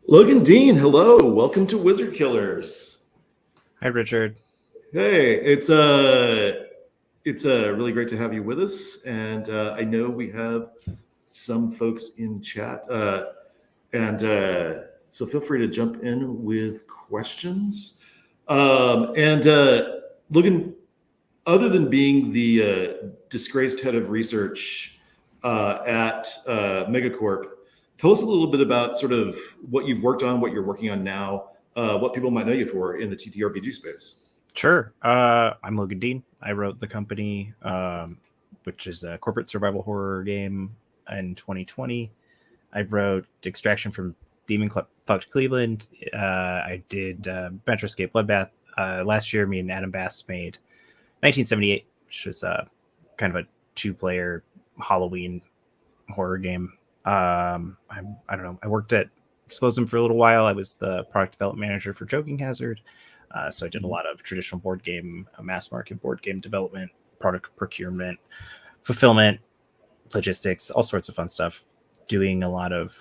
Logan Dean, hello. Welcome to Wizard Killers. Hi, Richard. Hey, it's really great to have you with us, and I know we have some folks in chat, and so feel free to jump in with questions. Logan, other than being the disgraced head of research at Megacorp, tell us a little bit about sort of what you've worked on, what you're working on now, what people might know you for in the TTRPG space. Sure. I'm Logan Dean. I wrote The Company, which is a corporate survival horror game in 2020. I wrote Extraction from Demon Fucked Cleveland. I did Metroscape Bloodbath. Last year, me and Adam Bass made 1978, which was kind of a 2-player Halloween horror game. I don't know. I worked at Explosive for a little while. I was the product development manager for Joking Hazard. So I did a lot of traditional board game, mass market board game development, product procurement, fulfillment, logistics, all sorts of fun stuff. Doing a lot of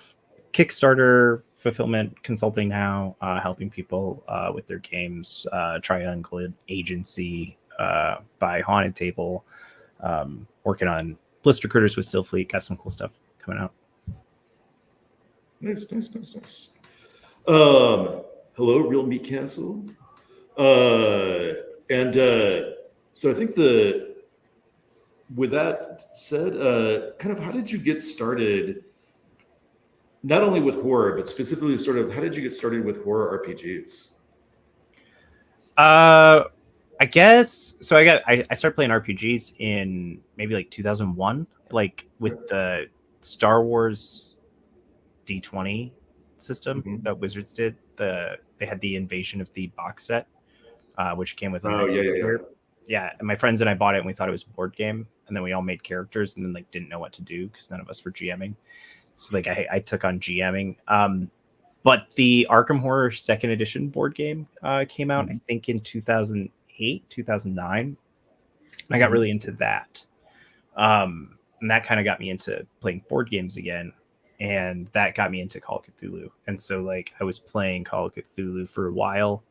Kickstarter fulfillment consulting now, helping people with their games, Triangle Agency, buy Haunted Table, working on Blister Critters with Still Fleet. Got some cool stuff coming out. Nice. Hello, Real Meat Castle. So I think with that said, kind of how did you get started, not only with horror, but specifically sort of how did you get started with horror RPGs? I guess, so I started playing RPGs in maybe like 2001, like with the Star Wars D20 system that Wizards did. They had the Invasion of the box set, which came with yeah. And my friends and I bought it, and we thought it was a board game, and then we all made characters, and then like didn't know what to do because none of us were GMing. So like I took on GMing. But the Arkham Horror 2nd edition board game came out, I think in 2008, 2009. And I got really into that. And that kind of got me into playing board games again. And that got me into Call of Cthulhu. And so like I was playing Call of Cthulhu for a while,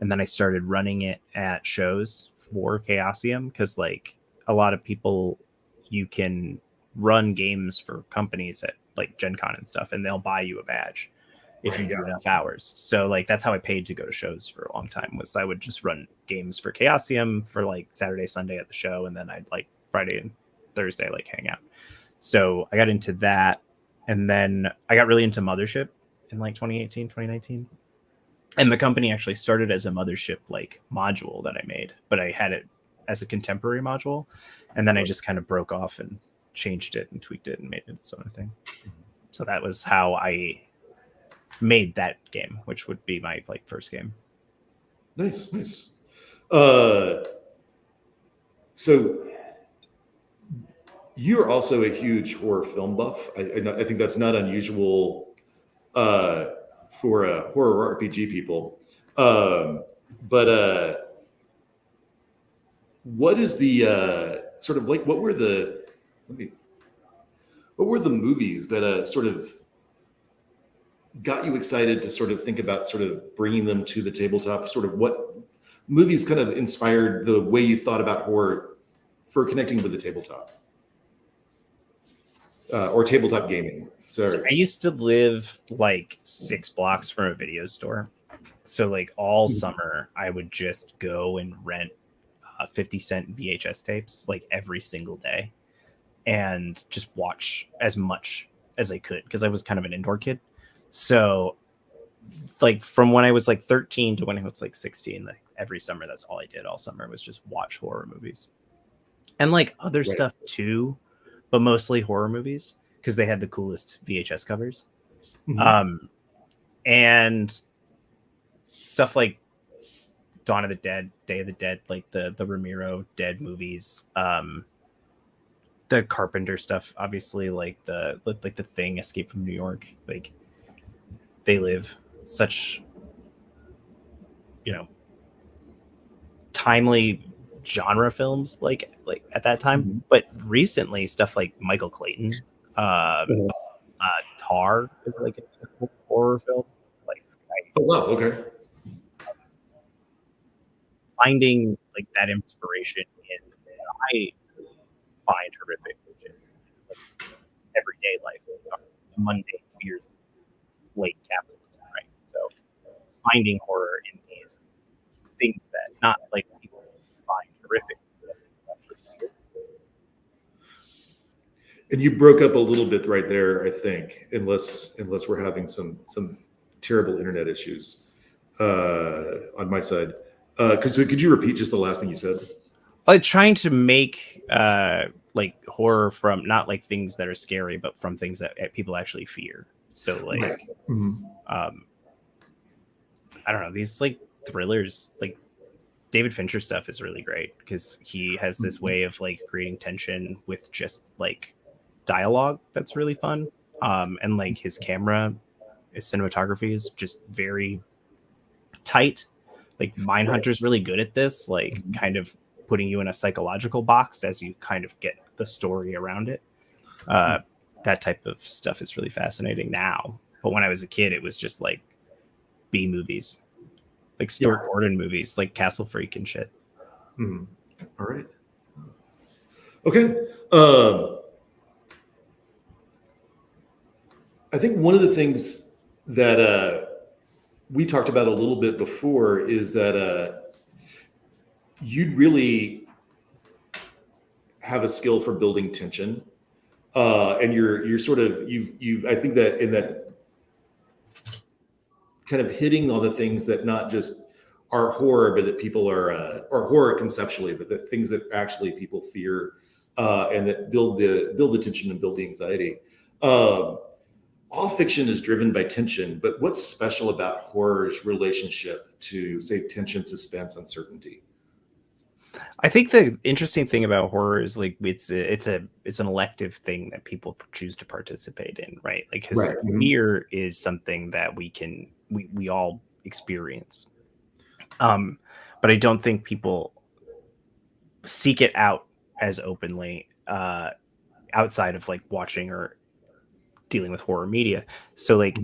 and then I started running it at shows for Chaosium, because like a lot of people, you can run games for companies at like Gen Con and stuff, and they'll buy you a badge if you do enough hours. So like that's how I paid to go to shows for a long time, was I would just run games for Chaosium for like Saturday, Sunday at the show, and then I'd like Friday and Thursday like hang out. So I got into that. And then I got really into Mothership in like 2018, 2019. And The Company actually started as a Mothership like module that I made, but I had it as a contemporary module. And then I just kind of broke off and changed it and tweaked it and made it its own thing. So that was how I made that game, which would be my like first game. Nice. So you're also a huge horror film buff. I think that's not unusual for horror RPG people. But what is the sort of like what were the movies that sort of got you excited to sort of think about sort of bringing them to the tabletop? Sort of what movies kind of inspired the way you thought about horror for connecting with the tabletop? Or tabletop gaming. So I used to live like 6 blocks from a video store. So like all summer, I would just go and rent 50-cent VHS tapes like every single day and just watch as much as I could because I was kind of an indoor kid. So like from when I was like 13 to when I was like 16, like every summer, that's all I did all summer was just watch horror movies and like other Right. stuff too, but mostly horror movies because they had the coolest VHS covers. Mhm. And stuff like Dawn of the Dead, Day of the Dead, like the Ramiro Dead movies, the Carpenter stuff, obviously, like the Thing, Escape from New York, like They Live, such, you know, timely genre films like at that time. Mhm. But recently, stuff like Michael Clayton, um, Uh-huh. Tar is like a horror film. Like Oh wow. Okay. finding like that inspiration in what I find horrific, which is like everyday life, the mundane fears of late capitalism, right? So finding horror in these things that not like people find horrific, but actually fear. And you broke up a little bit right there, I think, unless we're having some terrible internet issues on my side. Could you repeat just the last thing you said? Like trying to make like horror from not like things that are scary, but from things that people actually fear. So like Right. Mhm. um I don't know, these like thrillers, like David Fincher stuff is really great because he has this Mhm. way of like creating tension with just like dialogue that's really fun. And like his cinematography is just very tight. Like Right. Mindhunter's really good at this, like Mhm. kind of putting you in a psychological box as you kind of get the story around it. Uh, that type of stuff is really fascinating now. But when I was a kid, it was just like B movies, like Yeah. Stuart Gordon movies, like Castle Freak and shit. Mhm. All right. Okay. I think one of the things that we talked about a little bit before is that you'd really have a skill for building tension, and you're sort of you've I think that in that kind of hitting on the things that not just are horror, but that people are or horror conceptually, but the things that actually people fear, and that build the tension and build the anxiety. Um, all fiction is driven by tension, but what's special about horror's relationship to, say, tension, suspense, uncertainty? I think the interesting thing about horror is like it's an elective thing that people choose to participate in, right? Like because Right. Mhm. fear is something that we all experience. Um, but I don't think people seek it out as openly outside of like watching or dealing with horror media. So like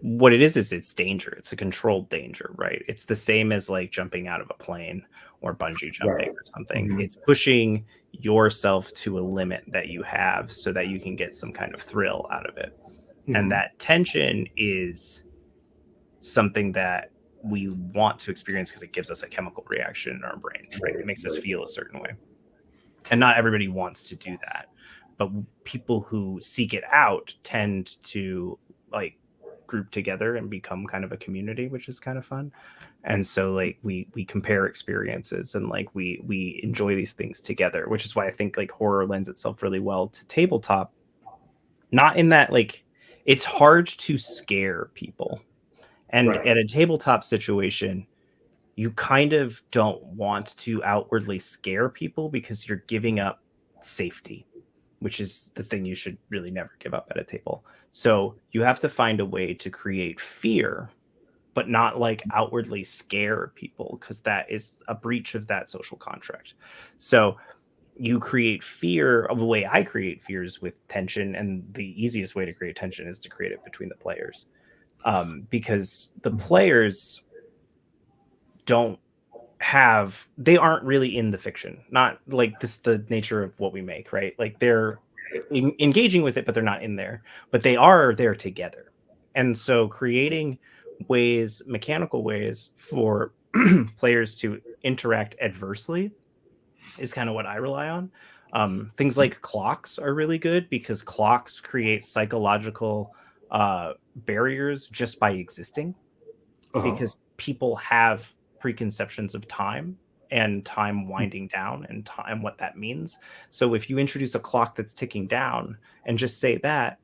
what it is it's danger. It's a controlled danger, right? It's the same as like jumping out of a plane or bungee jumping Right. or something. Mhm. It's pushing yourself to a limit that you have so that you can get some kind of thrill out of it. And Mhm. that tension is something that we want to experience because it gives us a chemical reaction in our brain, right? It Right. makes us Right. feel a certain way. And not everybody wants to do that. But people who seek it out tend to like group together and become kind of a community, which is kind of fun. And so like we compare experiences and like we enjoy these things together, which is why I think like horror lends itself really well to tabletop. Not in that like it's hard to scare people. And Right. at a tabletop situation, you kind of don't want to outwardly scare people because you're giving up safety, which is the thing you should really never give up at a table. So you have to find a way to create fear, but not like outwardly scare people because that is a breach of that social contract. So you create fear. The way I create fear is with tension, and the easiest way to create tension is to create it between the players, because the players don't they aren't really in the fiction, not like this the nature of what we make, right? Like they're engaging with it but they're not in there, but they are there together. And so creating mechanical ways for players to interact adversely is kind of what I rely on. Things like clocks are really good because clocks create psychological barriers just by existing, Uh-huh. because people have preconceptions of time and time winding down and time what that means. So if you introduce a clock that's ticking down and just say that,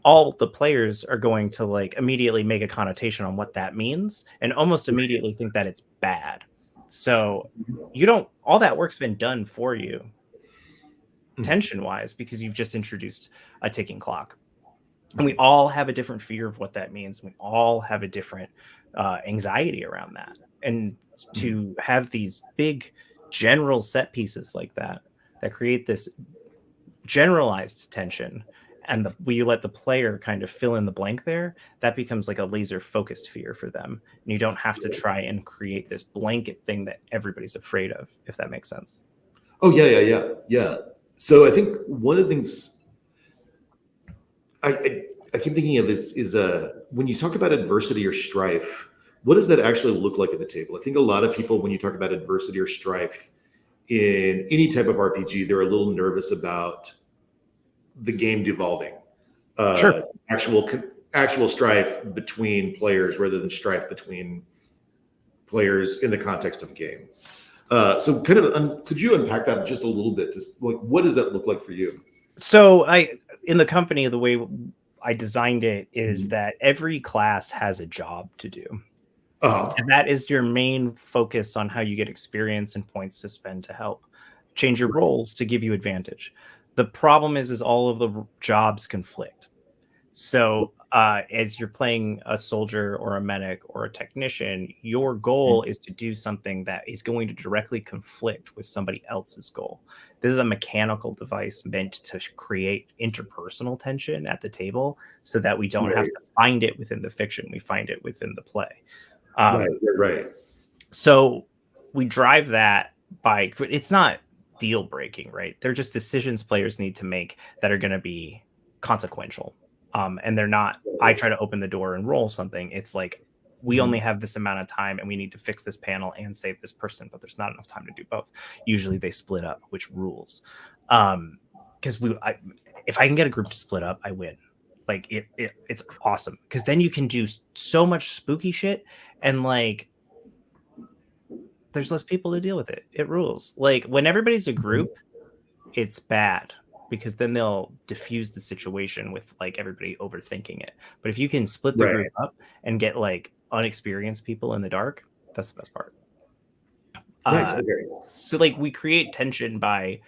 all the players are going to like immediately make a connotation on what that means and almost immediately think that it's bad. So you don't, all that work's been done for you tension wise because you've just introduced a ticking clock. And we all have a different fear of what that means. We all have a different anxiety around that. And to have these big general set pieces like that create this generalized tension, and we let the player kind of fill in the blank there, that becomes like a laser focused fear for them. And you don't have to try and create this blanket thing that everybody's afraid of, if that makes sense. Oh yeah. So I think one of the things I keep thinking of is when you talk about adversity or strife, what does that actually look like at the table? I think a lot of people, when you talk about adversity or strife in any type of RPG, they're a little nervous about the game devolving. Sure. Actual strife between players rather than strife between players in the context of a game. So kind of could you unpack that just a little bit? Just like, what does that look like for you? So in the company, the way I designed it is that every class has a job to do. Uh-huh. And that is your main focus on how you get experience and points to spend to help change your roles to give you advantage. The problem is all of the jobs conflict. So as you're playing a soldier or a medic or a technician, your goal is to do something that is going to directly conflict with somebody else's goal. This is a mechanical device meant to create interpersonal tension at the table so that we don't have to find it within the fiction. We find it within the play. Right. So we drive that by, it's not deal breaking, right? They're just decisions players need to make that are going to be consequential. And they're not, I try to open the door and roll something. It's like, we only have this amount of time and we need to fix this panel and save this person, but there's not enough time to do both. Usually they split up, which rules. Because if I can get a group to split up, I win. Like it's awesome because then you can do so much spooky shit and like there's less people to deal with it. It rules. Like when everybody's a group, it's bad because then they'll diffuse the situation with like everybody overthinking it. But if you can split the group up and get like unexperienced people in the dark, that's the best part. Nice. Okay. So like we create tension by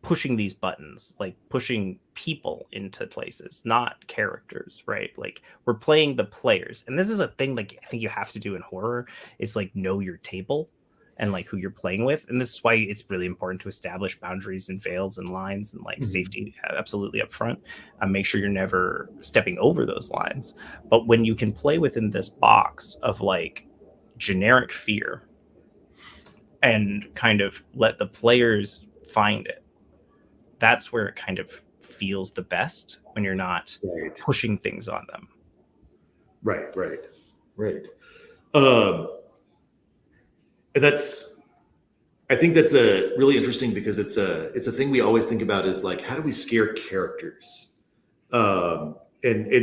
pushing these buttons, like pushing people into places, not characters, right? Like we're playing the players. And this is a thing like I think you have to do in horror is like know your table and like who you're playing with. And this is why it's really important to establish boundaries and veils and lines and like safety absolutely up front and make sure you're never stepping over those lines. But when you can play within this box of like generic fear and kind of let the players find it, that's where it kind of feels the best when you're not pushing things on them. Right. And I think that's a really interesting because it's a thing we always think about is like, how do we scare characters? And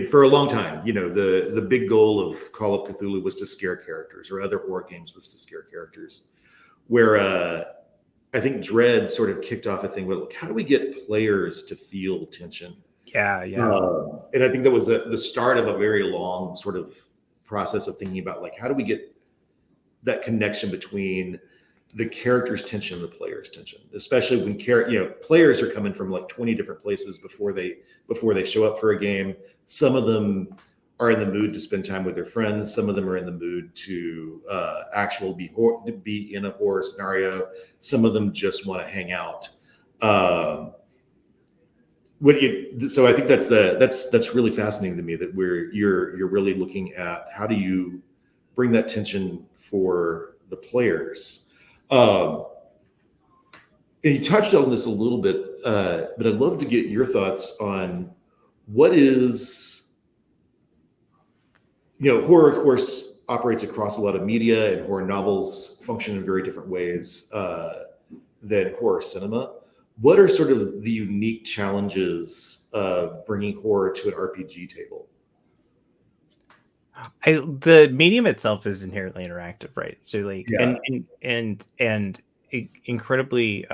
for a long time, you know, the big goal of Call of Cthulhu was to scare characters, or other war games was to scare characters. Where I think Dread sort of kicked off a thing where, like, how do we get players to feel tension? Yeah. And I think that was the start of a very long sort of process of thinking about, like, how do we get that connection between the character's tension and the player's tension, especially when players are coming from like 20 different places before they show up for a game. Some of them are in the mood to spend time with their friends. Some of them are in the mood to be in a horror scenario. Some of them just want to hang out. So I think that's really fascinating to me that you're really looking at how do you bring that tension for the players. And you touched on this a little bit, but I'd love to get your thoughts on what is. Horror, of course, operates across a lot of media, and horror novels function in very different ways. than horror cinema. What are sort of the unique challenges of bringing horror to an RPG table? The medium itself is inherently interactive, right? So like, Yeah. and incredibly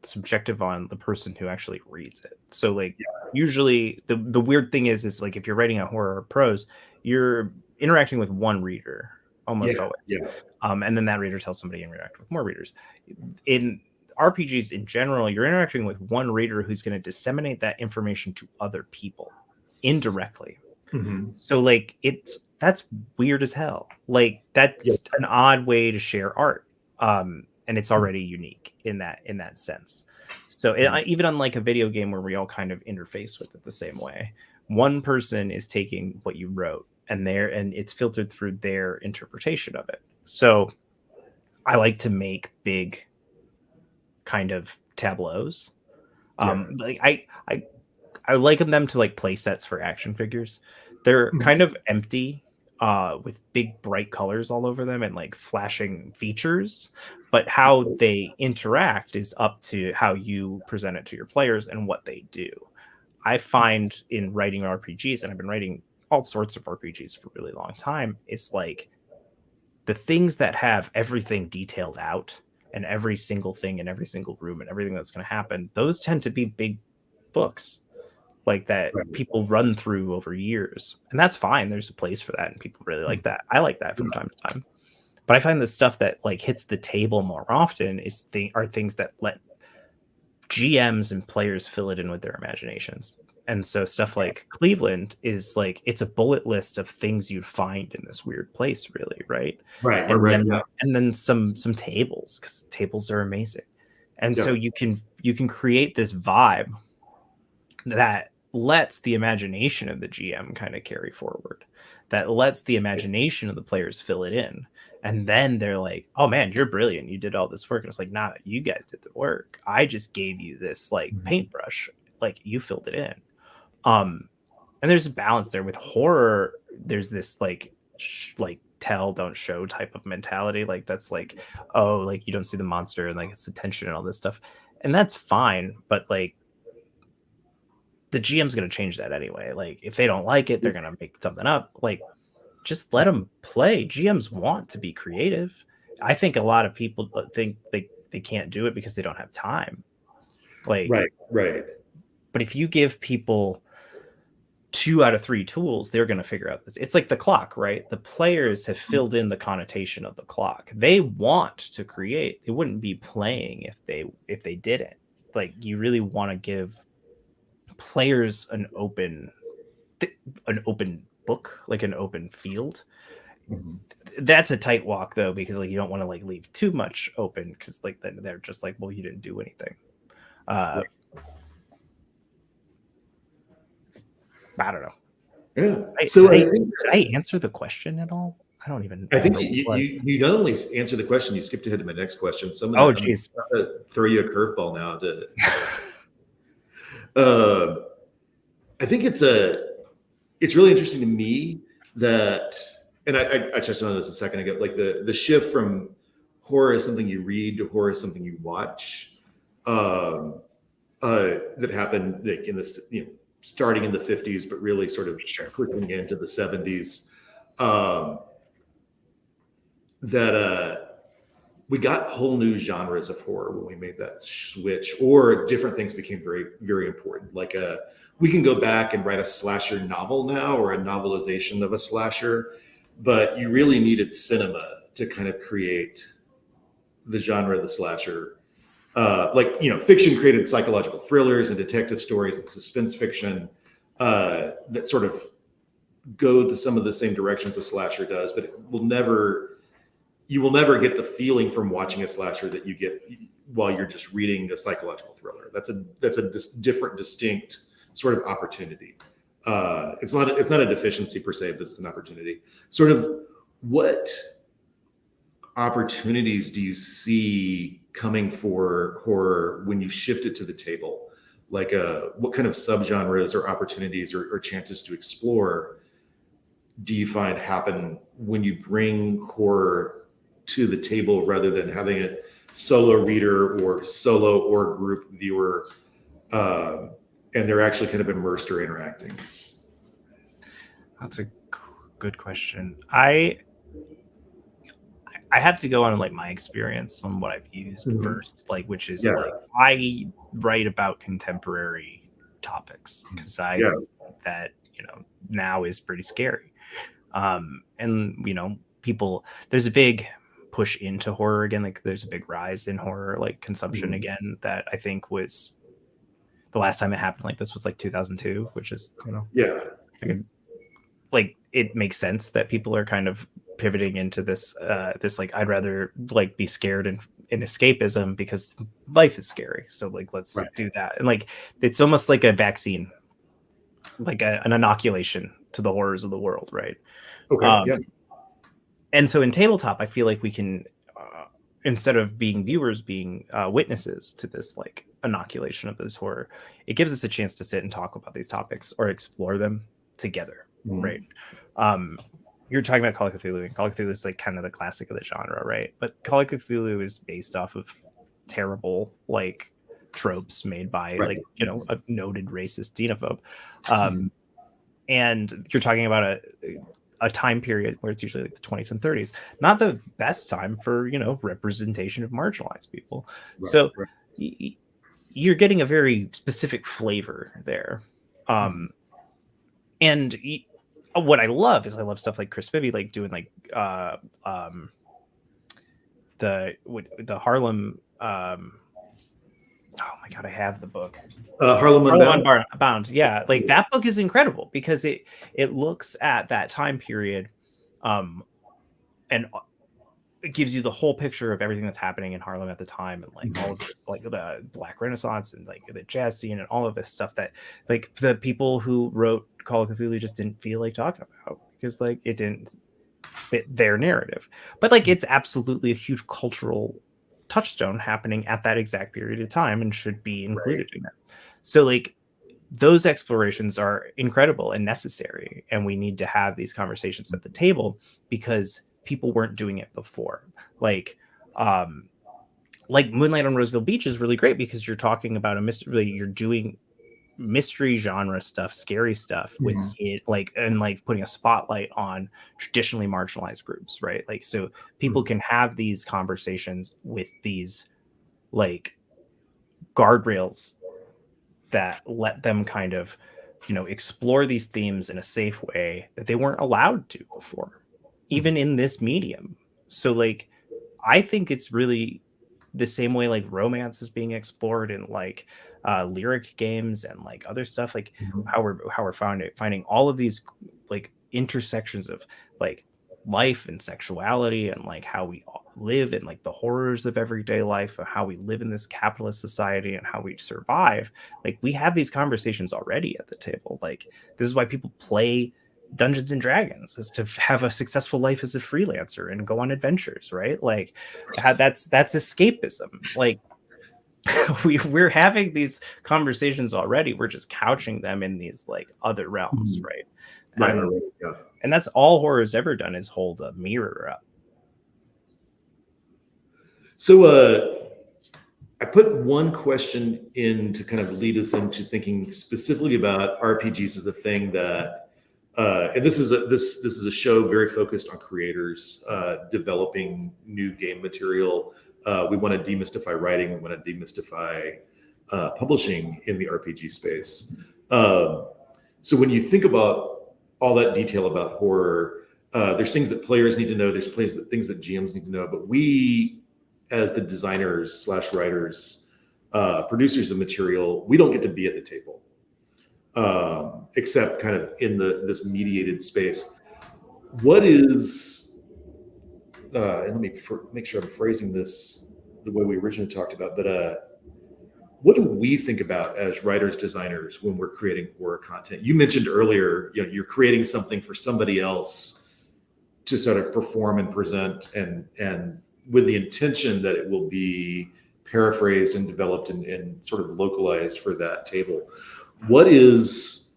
subjective on the person who actually reads it. So like, usually the weird thing is like if you're writing a horror or prose, you're interacting with one reader almost always. Yeah. And then that reader tells somebody and interact with more readers. In RPGs in general, you're interacting with one reader who's going to disseminate that information to other people indirectly. Mm-hmm. So like that's weird as hell. Like that's an odd way to share art. And it's already unique in that sense. So even unlike a video game where we all kind of interface with it the same way, one person is taking what you wrote and it's filtered through their interpretation of it. So I like to make big kind of tableaus. Like I liken them to like play sets for action figures. They're kind of empty with big bright colors all over them and like flashing features, but how they interact is up to how you present it to your players and what they do. I find in writing RPGs, and I've been writing all sorts of RPGs for a really long time, it's like the things that have everything detailed out and every single thing in every single room and everything that's going to happen, those tend to be big books like that people run through over years, and that's fine. There's a place for that and people really like that. I like that from time to time, but I find the stuff that like hits the table more often are things that let GMs and players fill it in with their imaginations. And so stuff like Cleveland is like, it's a bullet list of things you'd find in this weird place, really, right? And then some tables, because tables are amazing. And so you can create this vibe that lets the imagination of the GM kind of carry forward, that lets the imagination of the players fill it in. And then they're like, oh man, you're brilliant. You did all this work. And it's like, nah, you guys did the work. I just gave you this like paintbrush, like you filled it in. And there's a balance there with horror. There's this like tell, don't show type of mentality. Like that's like, oh, like you don't see the monster and like it's the tension and all this stuff. And that's fine. But like, the GM's going to change that anyway. Like if they don't like it, they're going to make something up. Like just let them play. GMs want to be creative. I think a lot of people think they can't do it because they don't have time. Like right. But if you give people 2 out of 3 tools, they're going to figure out this. It's like the clock, right? The players have filled in the connotation of the clock. They want to create. They wouldn't be playing if they didn't. Like you really want to give players an open book, like an open field. That's a tight walk though, because like you don't want to like leave too much open, because like then they're just like, well, you didn't do anything. I don't know. Yeah. Did I answer the question at all? I don't even. I think you not only answered the question, you skipped ahead to my next question. Oh, geez. I'm gonna throw you a curveball now. I think it's really interesting to me that, and I touched on this a second ago, like the shift from horror is something you read to horror is something you watch. That happened like in this, starting in the 50s, but really sort of pushing into the 70s. We got whole new genres of horror when we made that switch, or different things became very, very important. Like we can go back and write a slasher novel now, or a novelization of a slasher, but you really needed cinema to kind of create the genre of the slasher. Fiction created psychological thrillers and detective stories and suspense fiction that sort of go to some of the same directions a slasher does, but you will never get the feeling from watching a slasher that you get while you're just reading a psychological thriller. That's a different, distinct sort of opportunity. It's not a deficiency per se, but it's an opportunity. Sort of, what opportunities do you see coming for horror when you shift it to the table? Like what kind of subgenres or opportunities or chances to explore do you find happen when you bring horror to the table rather than having it solo reader or solo or group viewer, and they're actually kind of immersed or interacting? That's a good question. I have to go on like my experience on what I've used first, like, which is like I write about contemporary topics because I think that, you know, now is pretty scary. And you know, people, there's a big push into horror again, like there's a big rise in horror like consumption again, that I think was the last time it happened like this was like 2002, which is, you know, like it makes sense that people are kind of pivoting into this this like I'd rather like be scared and in escapism because life is scary, so like let's do that. And like it's almost like a vaccine, like an inoculation to the horrors of the world, right? And so in tabletop I feel like we can instead of being viewers, being witnesses to this like inoculation of this horror, it gives us a chance to sit and talk about these topics or explore them together, right? You're talking about Call of Cthulhu, and Call of Cthulhu is like kind of the classic of the genre, right? But Call of Cthulhu is based off of terrible like tropes made by like, you know, a noted racist xenophobe, and you're talking about a time period where it's usually like the 20s and 30s, not the best time for, you know, representation of marginalized people. So you're getting a very specific flavor there. And what I love is I love stuff like Chris Bibby, like doing like the Harlem. Oh my god, I have the book. Harlem Unbound. Yeah, like that book is incredible because it looks at that time period, and it gives you the whole picture of everything that's happening in Harlem at the time, and like all of this, like the Black Renaissance and like the jazz scene and all of this stuff that like the people who wrote Call of Cthulhu just didn't feel like talking about because like it didn't fit their narrative. But like it's absolutely a huge cultural touchstone happening at that exact period of time and should be included in it. So like those explorations are incredible and necessary, and we need to have these conversations at the table because people weren't doing it before. Like Moonlight on Roseville Beach is really great because you're talking about a mystery, you're doing mystery genre stuff, scary stuff with it, like, and like putting a spotlight on traditionally marginalized groups, right? Like, so people can have these conversations with these like guardrails that let them kind of, you know, explore these themes in a safe way that they weren't allowed to before, even in this medium. So like I think it's really the same way like romance is being explored in like lyric games and like other stuff, like how we're finding all of these like intersections of like life and sexuality and like how we live and like the horrors of everyday life and how we live in this capitalist society and how we survive. Like we have these conversations already at the table. Like this is why people play Dungeons and Dragons, is to have a successful life as a freelancer and go on adventures, right? Like that's escapism. Like we're having these conversations already. We're just couching them in these like other realms, right? And that's all horror's ever done, is hold a mirror up. So I put one question in to kind of lead us into thinking specifically about RPGs as the thing that and this is a show very focused on creators developing new game material. We want to demystify writing. We want to demystify publishing in the RPG space. So when you think about all that detail about horror, there's things that players need to know. There's things that GMs need to know. But we, as the designers / writers, producers of material, we don't get to be at the table. Except kind of in this mediated space. What is, and let me make sure I'm phrasing this the way we originally talked about, but what do we think about as writers, designers when we're creating horror content? You mentioned earlier, you know, you're creating something for somebody else to sort of perform and present, and with the intention that it will be paraphrased and developed and sort of localized for that table. What is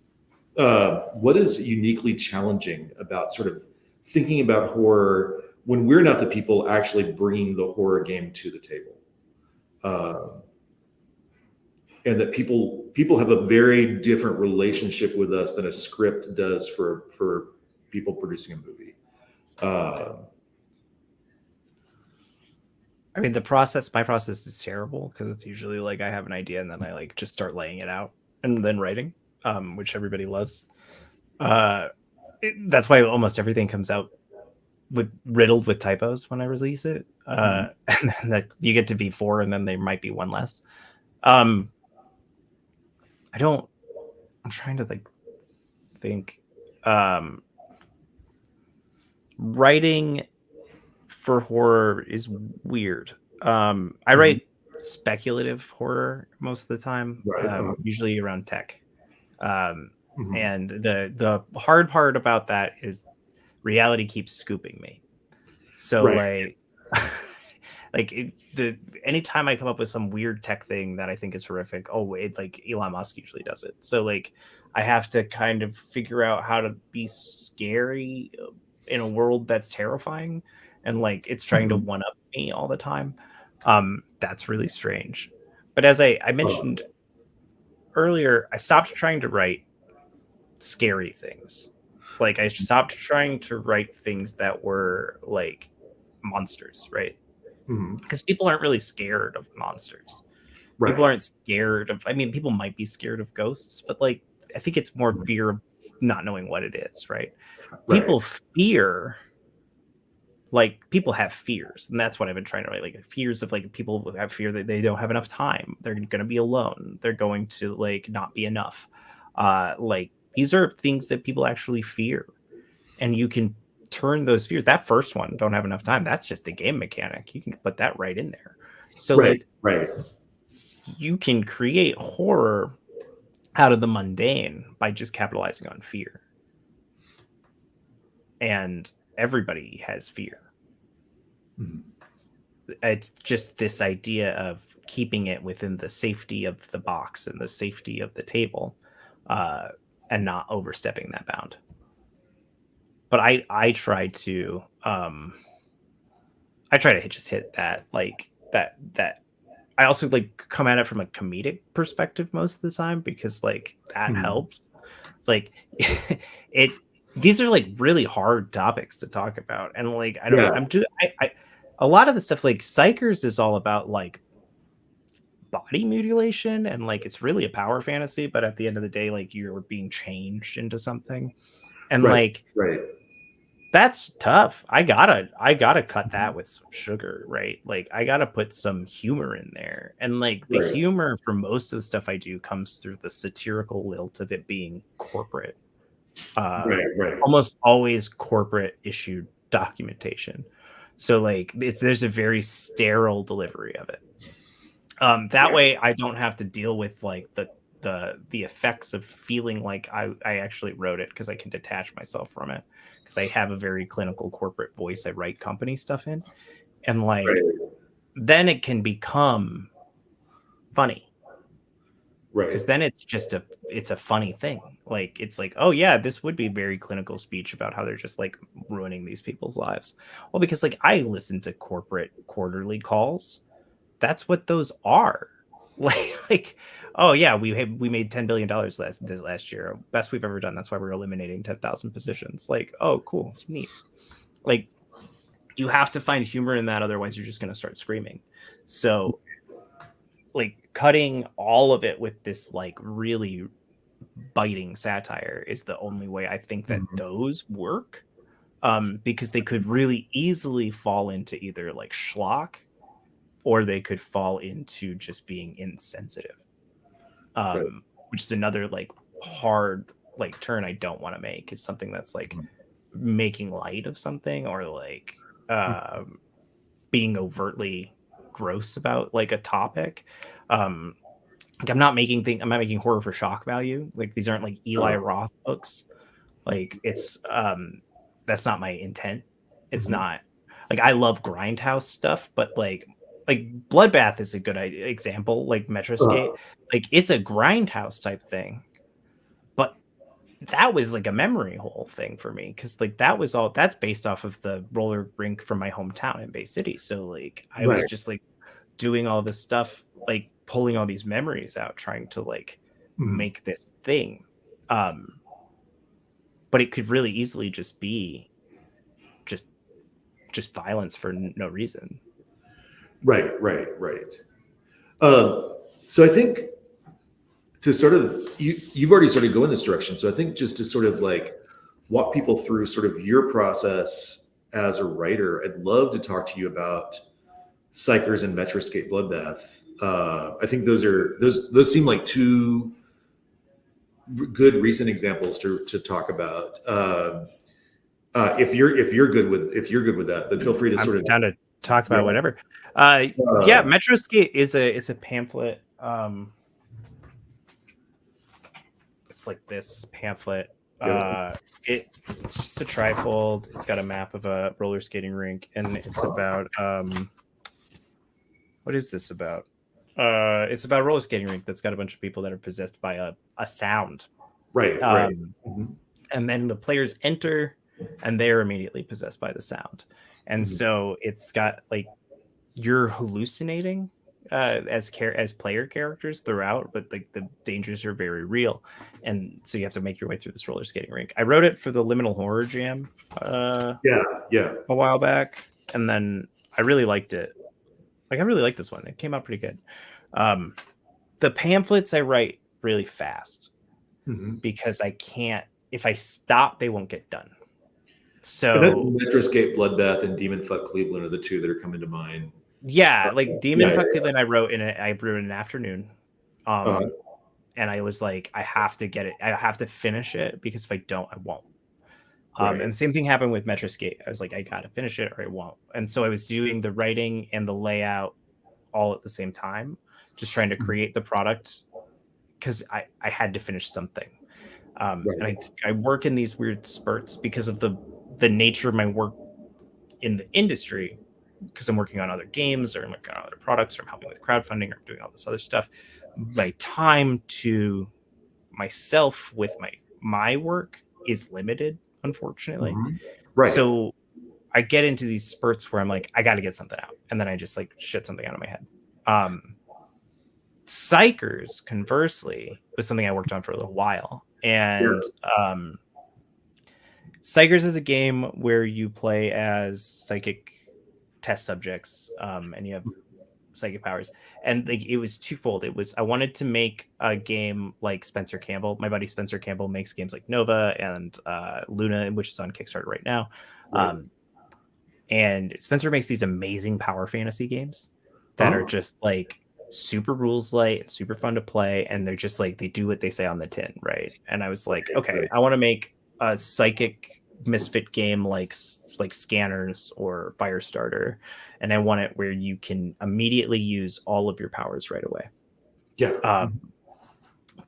uniquely challenging about sort of thinking about horror when we're not the people actually bringing the horror game to the table? uh, and that people have a very different relationship with us than a script does for people producing a movie. I mean, my process is terrible because it's usually like I have an idea and then I like just start laying it out and then writing, which everybody loves. That's why almost everything comes out riddled with typos when I release it. And then that you get to V4 and then there might be one less. I'm trying to like think. Writing for horror is weird. I write speculative horror most of the time, Right. usually around tech. And the hard part about that is reality keeps scooping me. So Right. anytime I come up with some weird tech thing that I think is horrific, it's like Elon Musk usually does it. So like I have to kind of figure out how to be scary in a world that's terrifying, and like it's trying to one up me all the time. That's really strange. But as I mentioned earlier, I stopped trying to write scary things. Like I stopped trying to write things that were like monsters, right? Because people aren't really scared of monsters. Right. People aren't scared of, I mean, people might be scared of ghosts, but like I think it's more fear of not knowing what it is, right? People fear, like people have fears, and that's what I've been trying to write. Like fears of like people have fear that they don't have enough time, they're going to be alone, they're going to like not be enough. Like these are things that people actually fear, and you can turn those fears. That first one, don't have enough time, that's just a game mechanic. You can put that right in there. So like you can create horror out of the mundane by just capitalizing on fear. And everybody has fear. It's just this idea of keeping it within the safety of the box and the safety of the table, and not overstepping that bound. But I try to just hit that, like that I also like come at it from a comedic perspective most of the time, because like that helps. It's like these are like really hard topics to talk about, and like a lot of the stuff like Psychers is all about like body mutilation, and like it's really a power fantasy, but at the end of the day like you're being changed into something, and like that's tough. I gotta cut that with some sugar, right? Like I gotta put some humor in there, and like the humor for most of the stuff I do comes through the satirical lilt of it being corporate. Almost always corporate issued documentation. So like there's a very sterile delivery of it. That way I don't have to deal with like the effects of feeling like I actually wrote it, because I can detach myself from it, because I have a very clinical corporate voice I write company stuff in, and like then it can become funny, because then it's just it's a funny thing. Like it's like, oh yeah, this would be very clinical speech about how they're just like ruining these people's lives. Well, because like I listen to corporate quarterly calls, that's what those are. Like oh yeah, we made $10 billion last year, best we've ever done, that's why we're eliminating 10,000 positions. Like, oh cool, neat. Like you have to find humor in that, otherwise you're just going to start screaming. So like cutting all of it with this like really biting satire is the only way I think that those work, because they could really easily fall into either like schlock, or they could fall into just being insensitive, which is another like hard like turn I don't want to make. Is something that's like making light of something, or like being overtly gross about like a topic. Like I'm not making horror for shock value. Like these aren't like Eli Roth books. Like it's that's not my intent. It's not like I love grindhouse stuff, but like Bloodbath is a good example. Like Metroskate, like it's a grindhouse type thing, but that was like a memory hole thing for me, because like that's based off of the roller rink from my hometown in Bay City. So like I was just like doing all this stuff, like pulling all these memories out, trying to like make this thing. But it could really easily just be just violence for no reason. Right. So I think to sort of you've already started going this direction. So I think just to sort of like walk people through sort of your process as a writer, I'd love to talk to you about Psychers and Metroscape Bloodbath. I think those seem like two good recent examples to talk about. If you're good with that, then feel free to sort of down to talk about whatever. Yeah, Metroscape is a pamphlet. It's like this pamphlet. It's just a trifold. It's got a map of a roller skating rink, and it's about what is this about? It's about a roller skating rink that's got a bunch of people that are possessed by a sound. Right. And then the players enter, and they're immediately possessed by the sound. And so it's got like you're hallucinating as player characters throughout, but like the dangers are very real, and so you have to make your way through this roller skating rink. I wrote it for the Liminal Horror Jam a while back, and then I really liked it. Like I really like this one. It came out pretty good. The pamphlets I write really fast because I can't. If I stop, they won't get done. So Metroscape Bloodbath and Demon Fuck Cleveland are the two that are coming to mind. Yeah, like Demon Fuck Cleveland, I wrote in an afternoon, and I was like, I have to get it. I have to finish it because if I don't, I won't. And the same thing happened with Metroscape. I was like, I gotta finish it or I won't. And so I was doing the writing and the layout all at the same time, just trying to create the product because I had to finish something. And I work in these weird spurts because of the nature of my work in the industry, because I'm working on other games or I'm working on other products or I'm helping with crowdfunding or I'm doing all this other stuff. My time to myself with my work is limited, unfortunately. So I get into these spurts where I'm like, I got to get something out. And then I just like shit something out of my head. Psychers, conversely, was something I worked on for a little while. And Psychers is a game where you play as psychic test subjects, and you have psychic powers. And like, it was twofold. It was I wanted to make a game like Spencer Campbell. My buddy Spencer Campbell makes games like Nova and Luna, which is on Kickstarter right now. And Spencer makes these amazing power fantasy games that are just like super rules light and super fun to play, and they're just like they do what they say on the tin, right? And I was like, okay, I want to make a psychic misfit game like Scanners or Firestarter, and I want it where you can immediately use all of your powers right away.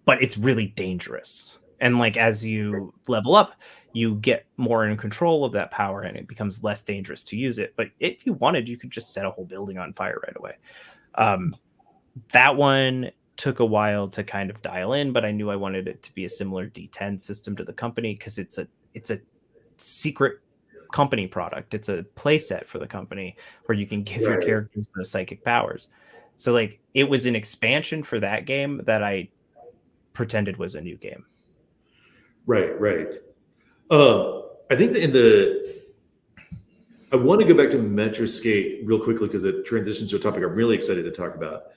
But it's really dangerous, and like as you level up, you get more in control of that power, and it becomes less dangerous to use it. But if you wanted, you could just set a whole building on fire right away. That one took a while to kind of dial in, but I knew I wanted it to be a similar D10 system to the company because it's a secret company product. It's a play set for the company where you can give your characters those psychic powers. So like it was an expansion for that game that I pretended was a new game. Right. I think that I want to go back to Metroscape real quickly because it transitions to a topic I'm really excited to talk about.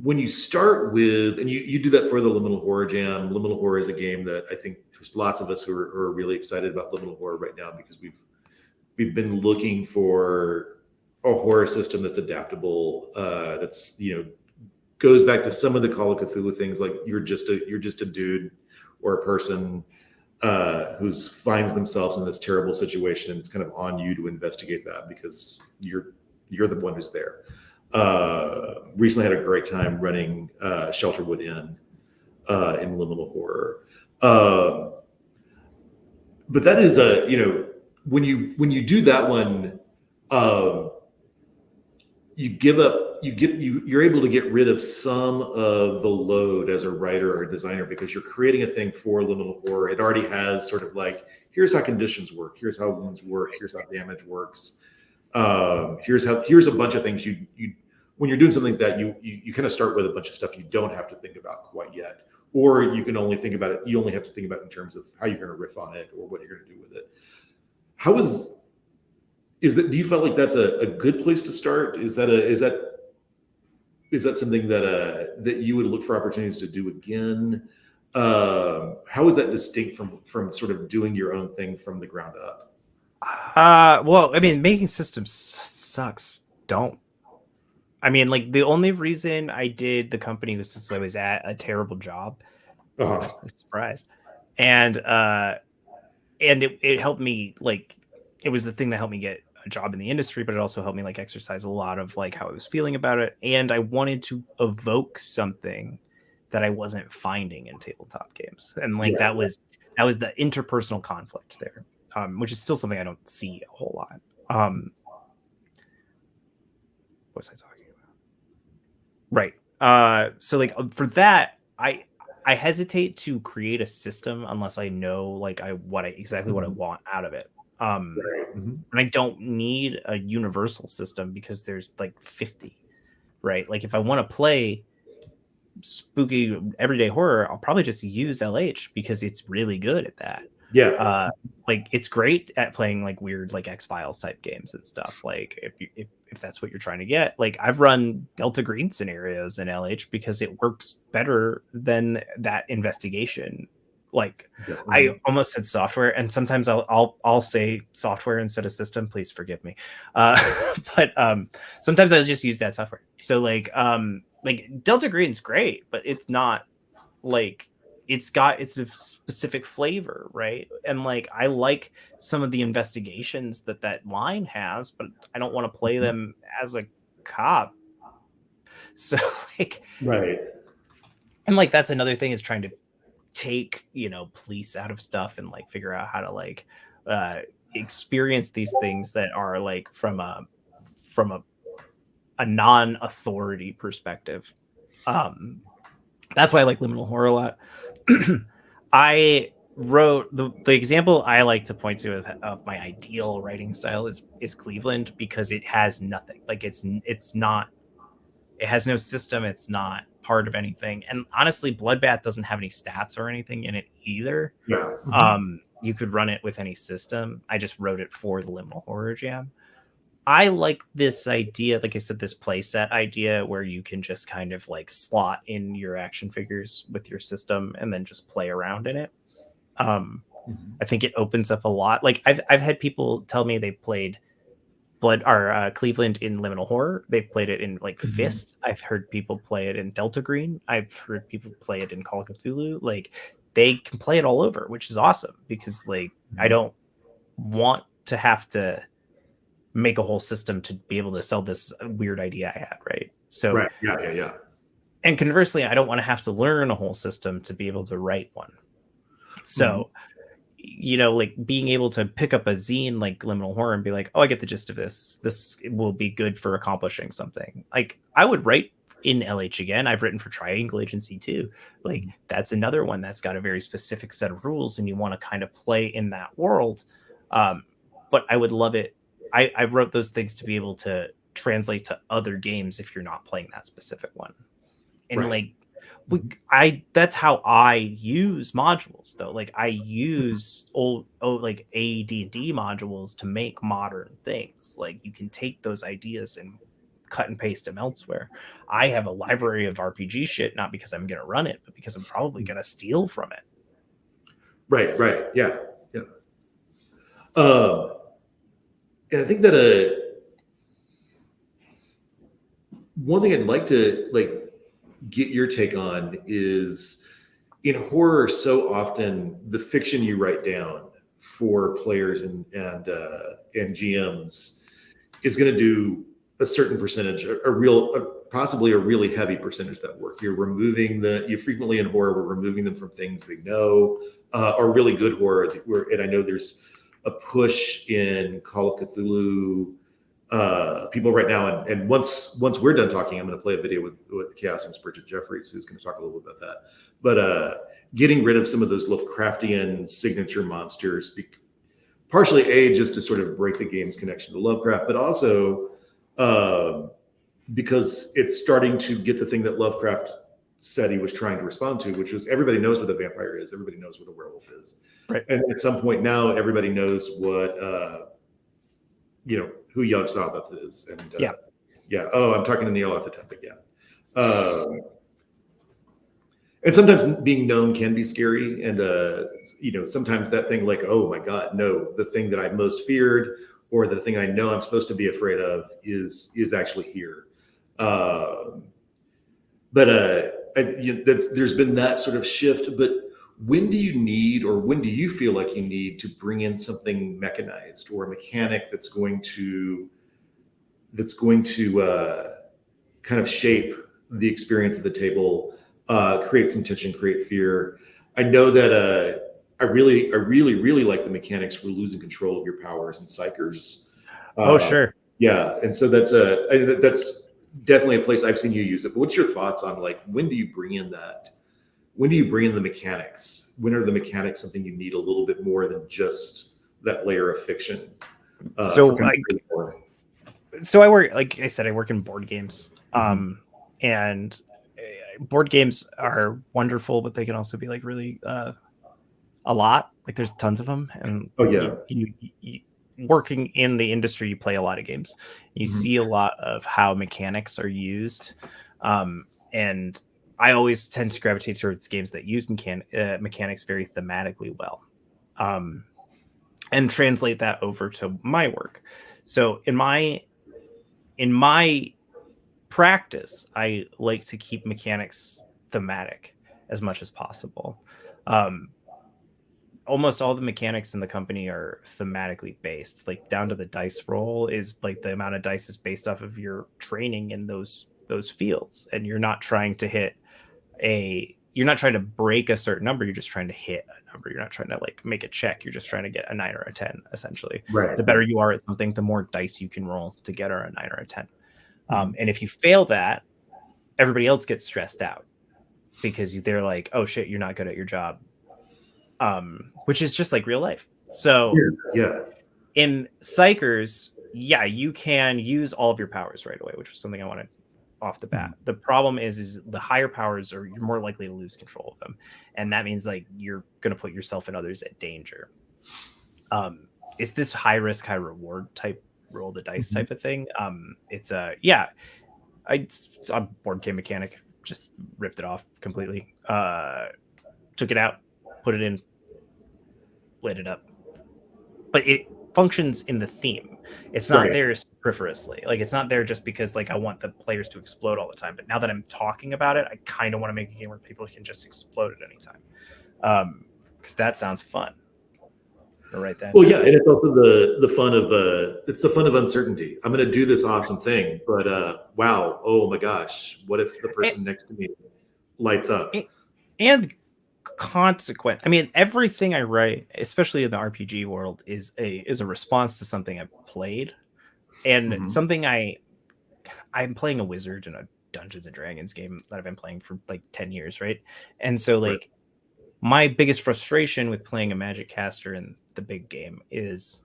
When you start with, and you do that for the Liminal Horror Jam. Liminal Horror is a game that I think there's lots of us who are really excited about Liminal Horror right now because we've been looking for a horror system that's adaptable, that's goes back to some of the Call of Cthulhu things, like you're just a dude or a person who finds themselves in this terrible situation, and it's kind of on you to investigate that because you're the one who's there. Recently had a great time running Shelterwood Inn in Liminal Horror. But that is when you do that one, you're able to get rid of some of the load as a writer or a designer because you're creating a thing for Liminal Horror. It already has sort of like, here's how conditions work, here's how wounds work, here's how damage works. Here's a bunch of things you when you're doing something that you kind of start with a bunch of stuff you don't have to think about quite yet, or you can only think about it. You only have to think about it in terms of how you're going to riff on it or what you're going to do with it. How is that? Do you feel like that's a good place to start? Is that something that you would look for opportunities to do again? How is that distinct from sort of doing your own thing from the ground up? Well, I mean, making systems sucks. Don't. I mean, like the only reason I did the company was since I was at a terrible job. Surprise. And it helped me, like, it was the thing that helped me get a job in the industry, but it also helped me like exercise a lot of like how I was feeling about it. And I wanted to evoke something that I wasn't finding in tabletop games. And like that was the interpersonal conflict there. Which is still something I don't see a whole lot. What was I talking about? Right. So like for that, I hesitate to create a system unless I know like exactly what I want out of it. And I don't need a universal system because there's like 50, right? Like if I want to play spooky everyday horror, I'll probably just use LH because it's really good at that. Yeah. Like it's great at playing like weird like X-Files type games and stuff. Like if that's what you're trying to get, like I've run Delta Green scenarios in LH because it works better than that investigation. Like I almost said software, and sometimes I'll say software instead of system. Please forgive me. But sometimes I'll just use that software. So like Delta Green's great, but it's not like it's a specific flavor, right? And like I like some of the investigations that line has, but I don't want to play them as a cop. So like right. And like that's another thing, is trying to take police out of stuff and like figure out how to like experience these things that are like from a non-authority perspective. That's why I like liminal horror a lot. I wrote the example I like to point to of my ideal writing style is Cleveland, because it has nothing. Like it has no system. It's not part of anything. And honestly, Bloodbath doesn't have any stats or anything in it either. Yeah. You could run it with any system. I just wrote it for the liminal horror jam. I like this idea, like I said, this playset idea where you can just kind of like slot in your action figures with your system and then just play around in it. I think it opens up a lot. Like I've had people tell me they played Cleveland in liminal horror. They've played it in like Fist. I've heard people play it in Delta Green. I've heard people play it in Call of Cthulhu. Like they can play it all over, which is awesome, because like I don't want to have to make a whole system to be able to sell this weird idea I had, right? So right. Yeah. And conversely, I don't want to have to learn a whole system to be able to write one. So like being able to pick up a zine like liminal horror and be like, oh, I get the gist of this will be good for accomplishing something. Like I would write in LH again. I've written for Triangle Agency too. Like that's another one that's got a very specific set of rules and you want to kind of play in that world. But I would love it. I wrote those things to be able to translate to other games if you're not playing that specific one. And that's how I use modules though. Like I use old like AD&D modules to make modern things. Like you can take those ideas and cut and paste them elsewhere. I have a library of RPG shit, not because I'm going to run it, but because I'm probably going to steal from it. Right. Yeah. And I think that one thing I'd like to get your take on is, in horror, so often the fiction you write down for players and GMs is going to do a certain percentage, possibly a really heavy percentage of that work. You're frequently in horror, we're removing them from things they know, or really good horror. And I know there's a push in Call of Cthulhu people right now, and once we're done talking, I'm going to play a video with the Chaosium's Bridgett Jeffries, who's going to talk a little bit about that. But getting rid of some of those Lovecraftian signature monsters, partially just to sort of break the game's connection to Lovecraft, but also because it's starting to get the thing that Lovecraft said he was trying to respond to, which was everybody knows what a vampire is, everybody knows what a werewolf is, right? And at some point now, everybody knows what who Yog-Sothoth is, and yeah. Oh, I'm talking to Nyarlathotep again. And sometimes being known can be scary, and sometimes that thing, like, oh my God, no, the thing that I most feared, or the thing I know I'm supposed to be afraid of, is actually here. There's been that sort of shift. But when do you need, or when do you feel like you need to bring in something mechanized or a mechanic that's going to kind of shape the experience of the table, create some tension, create fear? I know that I really like the mechanics for losing control of your powers and psychers. Oh, sure. Yeah, and so that's definitely a place I've seen you use it. But what's your thoughts on, like, when do you bring in that? When do you bring in the mechanics? When are the mechanics something you need a little bit more than just that layer of fiction? So I work, like I said, I work in board games. And board games are wonderful, but they can also be like really a lot. Like there's tons of them, and you working in the industry, you play a lot of games. You see a lot of how mechanics are used, and I always tend to gravitate towards games that use mechanics very thematically well, and translate that over to my work. So in my practice, I like to keep mechanics thematic as much as possible. Almost all the mechanics in the company are thematically based, like down to the dice roll is like the amount of dice is based off of your training in those fields, and you're not trying to break a certain number, you're just trying to hit a number. You're not trying to like make a check, you're just trying to get a 9 or a 10 essentially. Right. The better you are at something, the more dice you can roll to get a 9 or a 10. And if you fail that, everybody else gets stressed out because they're like, oh shit, you're not good at your job. Which is just like real life. So in Psychers, you can use all of your powers right away, which was something I wanted off the bat. The problem is the higher powers you're more likely to lose control of them. And that means like you're going to put yourself and others at danger. Is this high risk, high reward type roll the dice type of thing? It's a board game mechanic, just ripped it off completely. Took it out, put it in, lit it up. But it functions in the theme. It's not there superfluously. Like it's not there just because like I want the players to explode all the time. But now that I'm talking about it, I kind of want to make a game where people can just explode at any time. Because that sounds fun. Right then. Well, yeah, and it's also the fun of uncertainty. I'm going to do this awesome thing, but wow, oh my gosh, what if the person next to me lights up? And consequent. I mean, everything I write, especially in the RPG world, is a response to something I've played, and something I'm playing a wizard in a Dungeons and Dragons game that I've been playing for like 10 years, right? And so like my biggest frustration with playing a magic caster in the big game is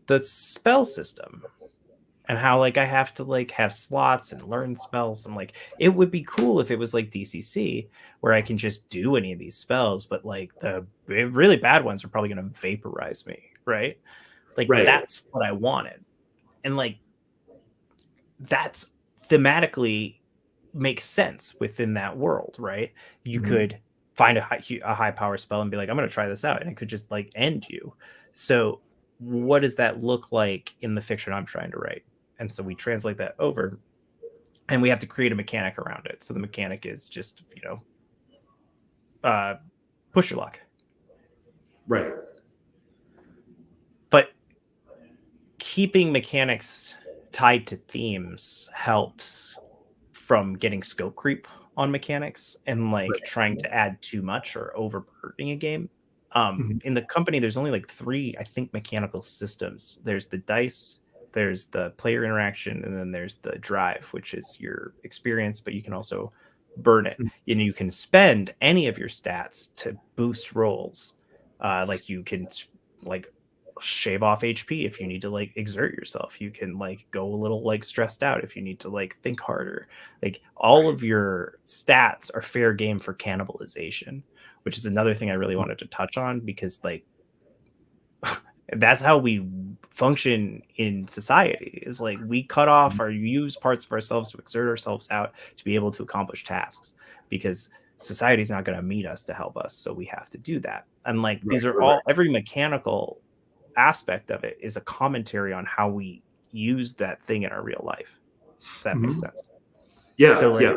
the spell system and how like I have to like have slots and learn spells. And like it would be cool if it was like DCC where I can just do any of these spells, but like the really bad ones are probably going to vaporize me, right? Like that's what I wanted. And like that's thematically makes sense within that world, right? You could find a high power spell and be like, I'm going to try this out, and it could just like end you. So what does that look like in the fiction I'm trying to write? And so we translate that over, and we have to create a mechanic around it. So the mechanic is just, push your luck. Right. But keeping mechanics tied to themes helps from getting scope creep on mechanics and like trying to add too much or overburdening a game. In the company, there's only like 3, I think, mechanical systems. There's the dice, there's the player interaction, and then there's the drive, which is your experience, but you can also burn it. And you can spend any of your stats to boost rolls. Like you can like shave off HP if you need to like exert yourself. You can like go a little like stressed out if you need to like think harder. Like all of your stats are fair game for cannibalization, which is another thing I really wanted to touch on, because like that's how we function in society, is like we cut off or use parts of ourselves to exert ourselves out to be able to accomplish tasks, because society's not going to meet us to help us, so we have to do that. And like these are all, every mechanical aspect of it is a commentary on how we use that thing in our real life, if that makes sense. So like,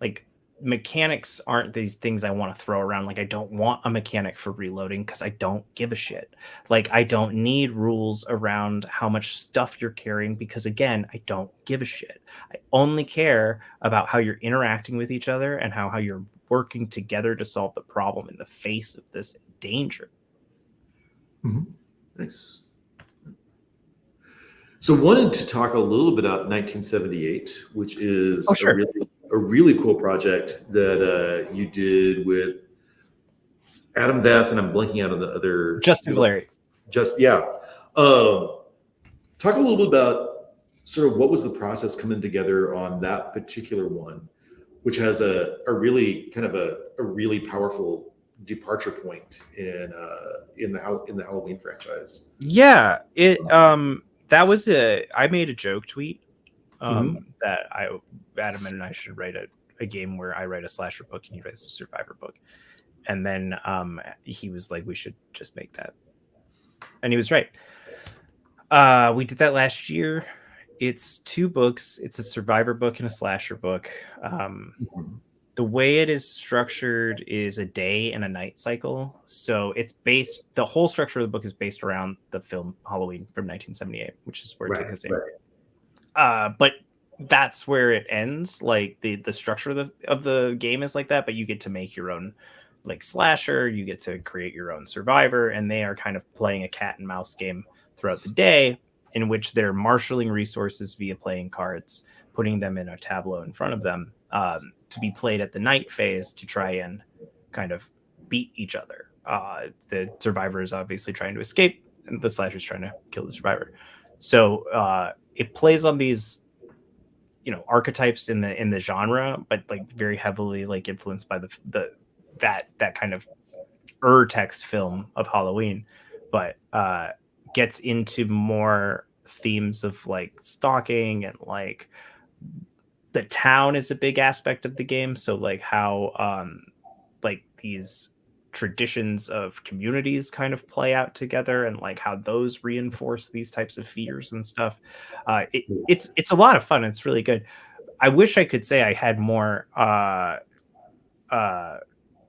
like mechanics aren't these things I want to throw around. Like I don't want a mechanic for reloading because I don't give a shit. Like I don't need rules around how much stuff you're carrying because again, I don't give a shit. I only care about how you're interacting with each other and how you're working together to solve the problem in the face of this danger. Nice. So wanted to talk a little bit about 1978, which is a really cool project that you did with Adam Vass, and I'm blanking out on the other. Justin Valeri. Talk a little bit about sort of what was the process coming together on that particular one, which has a really kind of a really powerful departure point in the Halloween franchise. Yeah, that was I made a joke tweet that Adam and I should write a game where I write a slasher book and he writes a survivor book. And then he was like, we should just make that. And he was right. We did that last year. It's 2 books. It's a survivor book and a slasher book. The way it is structured is a day and a night cycle. So it's the whole structure of the book is based around the film Halloween from 1978, which is where it takes its name. But that's where it ends. Like the structure of the game is like that, but you get to make your own like slasher, you get to create your own survivor, and they are kind of playing a cat and mouse game throughout the day in which they're marshaling resources via playing cards, putting them in a tableau in front of them, to be played at the night phase to try and kind of beat each other. The survivor is obviously trying to escape, and the slasher is trying to kill the survivor. So it plays on these, archetypes in the genre, but like very heavily like influenced by that kind of text film of Halloween, but gets into more themes of like stalking, and like the town is a big aspect of the game. So like how like these traditions of communities kind of play out together, and like how those reinforce these types of fears and stuff. It's a lot of fun. It's really good. I wish I could say I had more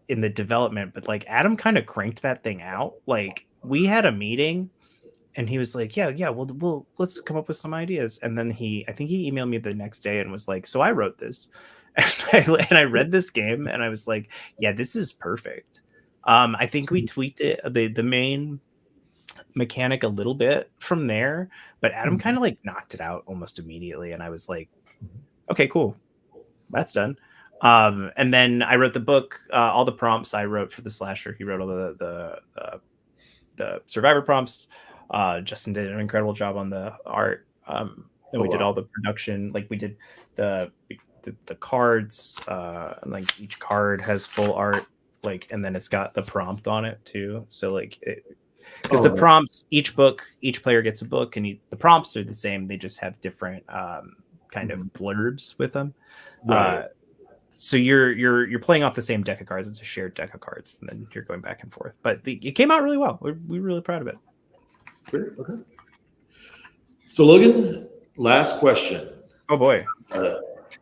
in the development, but like Adam kind of cranked that thing out. Like we had a meeting and he was like, yeah, we'll let's come up with some ideas. And then I think he emailed me the next day and was like, so I wrote this. And I read this game and I was like, yeah, this is perfect. I think we tweaked it, the main mechanic a little bit from there, but Adam kind of like knocked it out almost immediately. And I was like, okay, cool. That's done. And then I wrote the book, all the prompts I wrote for the slasher. He wrote all the survivor prompts. Justin did an incredible job on the art. And we did all the production. Like we did the cards, and like each card has full art, like, and then it's got the prompt on it too. So like because the prompts, each player gets a book, and the prompts are the same. They just have different kind of blurbs with them. Right. So you're playing off the same deck of cards. It's a shared deck of cards, and then you're going back and forth. But it came out really well. We're really proud of it. Great. Okay. So Logan, last question. Oh boy.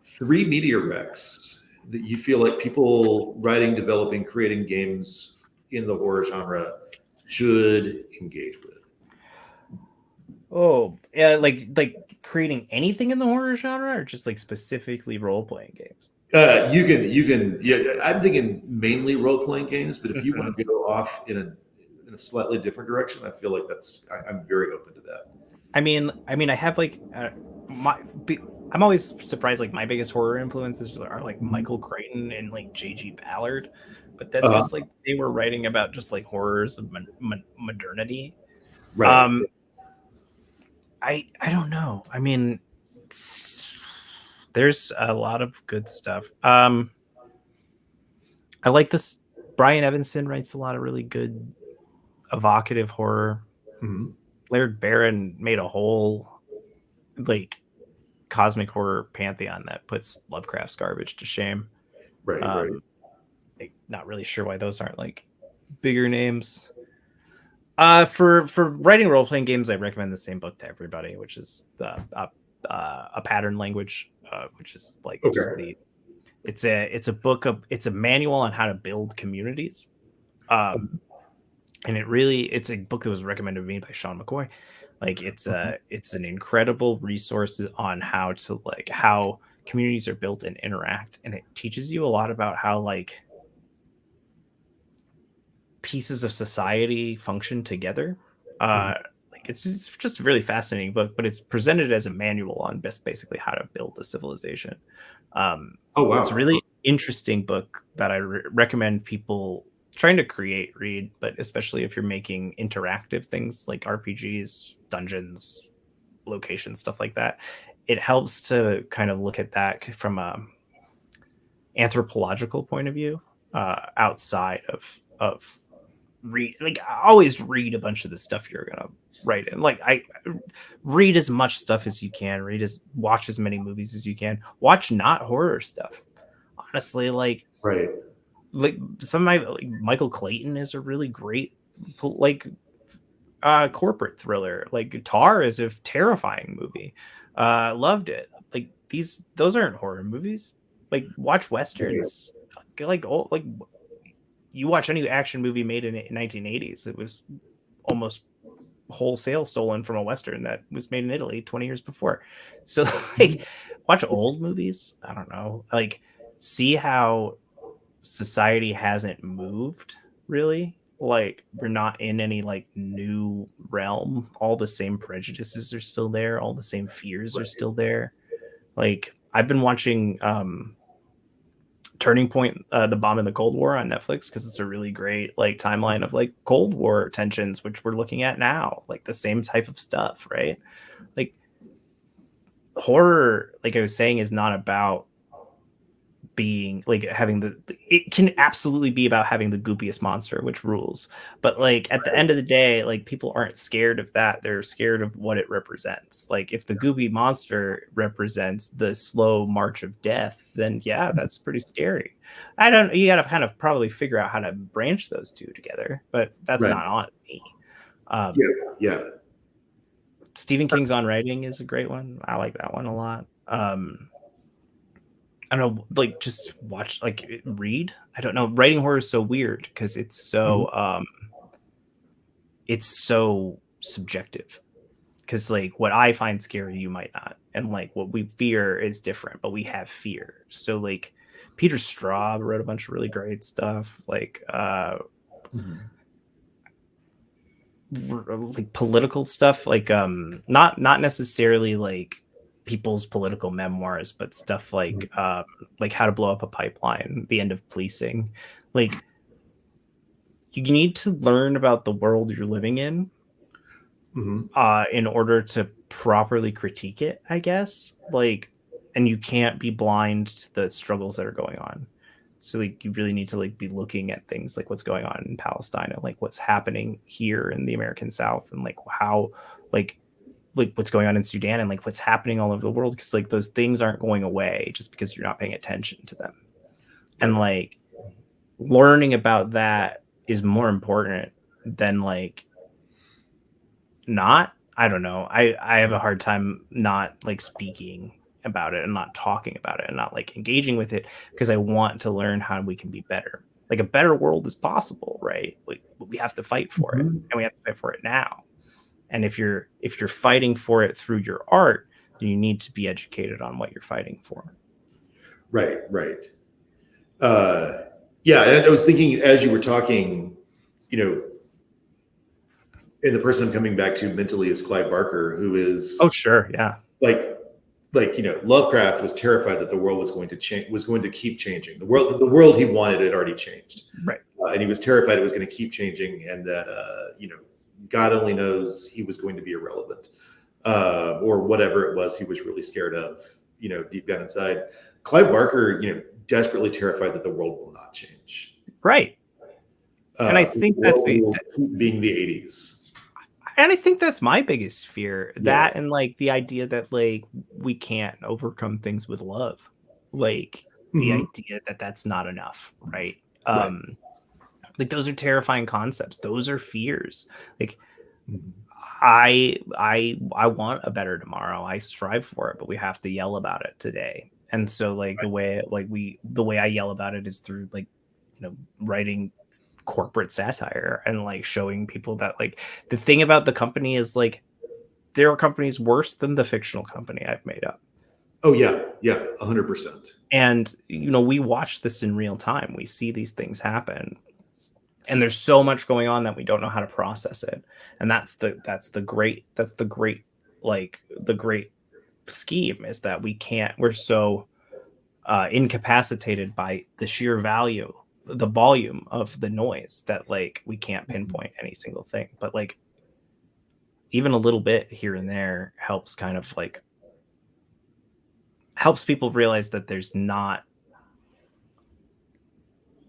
3 media wrecks that you feel like people writing, developing, creating games in the horror genre should engage with. Oh, yeah, like creating anything in the horror genre, or just like specifically role-playing games? You can. Yeah, I'm thinking mainly role-playing games, but if you want to go off in a slightly different direction, I feel like I'm very open to that. I mean, I have like I'm always surprised. Like my biggest horror influences are like Michael Crichton and like J.G. Ballard, but that's because like they were writing about just like horrors of modernity. Right. I don't know. I mean, there's a lot of good stuff. I like this. Brian Evanson writes a lot of really good, evocative horror. Mm-hmm. Laird Barron made a whole like cosmic horror pantheon that puts Lovecraft's garbage to shame. Right. Right. Not really sure why those aren't like bigger names. For writing role playing games, I recommend the same book to everybody, which is the a pattern language, which is like just the it's a book of it's a manual on how to build communities. And it's a book that was recommended to me by Sean McCoy. Like it's an incredible resource on how communities are built and interact, and it teaches you a lot about how like pieces of society function together. Like it's just a really fascinating book, but it's presented as a manual on basically how to build a civilization. Oh wow, it's a really interesting book that I recommend people trying to read, but especially if you're making interactive things like RPGs, dungeons, locations, stuff like that. It helps to kind of look at that from a anthropological point of view, outside of read. Like I always read a bunch of the stuff you're gonna write in. Like I read as much stuff as you can. Watch as many movies as you can. Watch not horror stuff. Honestly, like some of my Michael Clayton is a really great corporate thriller. Like Tar is a terrifying movie. Loved it. Like those aren't horror movies. Like watch westerns. Like you watch any action movie made in 1980s, it was almost wholesale stolen from a western that was made in Italy 20 years before. So like watch old movies. I don't know. Like see how society hasn't moved really. Like we're not in any like new realm. All the same prejudices are still there. All the same fears are still there. Like I've been watching Turning Point, The Bomb in the Cold War on Netflix, because it's a really great like timeline of like Cold War tensions, which we're looking at now, like the same type of stuff, right? Like horror, like I was saying, is not about being like having it can absolutely be about having the goopiest monster, which rules, but like at the end of the day, like people aren't scared of that. They're scared of what it represents. Like if the goopy monster represents the slow march of death, then yeah, that's pretty scary. You gotta kind of probably figure out how to branch those two together, but that's not on me. Yeah. Stephen King's On Writing is a great one. I like that one a lot. I don't know, like just watch, like read. I don't know. Writing horror is so weird because it's so subjective. Because like what I find scary, you might not, and like what we fear is different, but we have fear. So like Peter Straub wrote a bunch of really great stuff, like like political stuff, like not necessarily like people's political memoirs, but stuff like How to Blow Up a Pipeline, The End of Policing. Like you need to learn about the world you're living in in order to properly critique it, I guess. Like, and you can't be blind to the struggles that are going on. So like you really need to like be looking at things like what's going on in Palestine and like what's happening here in the American South, and like how like what's going on in Sudan, and like what's happening all over the world, because like those things aren't going away just because you're not paying attention to them. And like learning about that is more important than like I don't know. I have a hard time not like speaking about it and not talking about it and not like engaging with it, because I want to learn how we can be better. Like a better world is possible, right? Like we have to fight for it, and we have to fight for it now. And if you're fighting for it through your art, then you need to be educated on what you're fighting for. Right. Yeah, and I was thinking as you were talking, and the person I'm coming back to mentally is Clive Barker, who is oh sure, yeah, like like, Lovecraft was terrified that the world was going to change, was going to keep changing. The world he wanted had already changed, Right. And he was terrified it was going to keep changing, and that God only knows he was going to be irrelevant, or whatever it was he was really scared of, deep down inside. Clive Barker, desperately terrified that the world will not change. Right. And I think that's being the 80s. And I think that's my biggest fear. That and like the idea that like we can't overcome things with love. Like the idea that that's not enough, right? Like those are terrifying concepts. Those are fears. Like I want a better tomorrow. I strive for it, but we have to yell about it today. And so like the way I yell about it is through like, writing corporate satire and like showing people that like the thing about the company is like there are companies worse than the fictional company I've made up. Oh yeah 100%. And we watch this in real time. We see these things happen, and there's so much going on that we don't know how to process it. And that's the great scheme, is that we're so incapacitated by the sheer the volume of the noise that like we can't pinpoint any single thing. But like even a little bit here and there helps people realize that there's not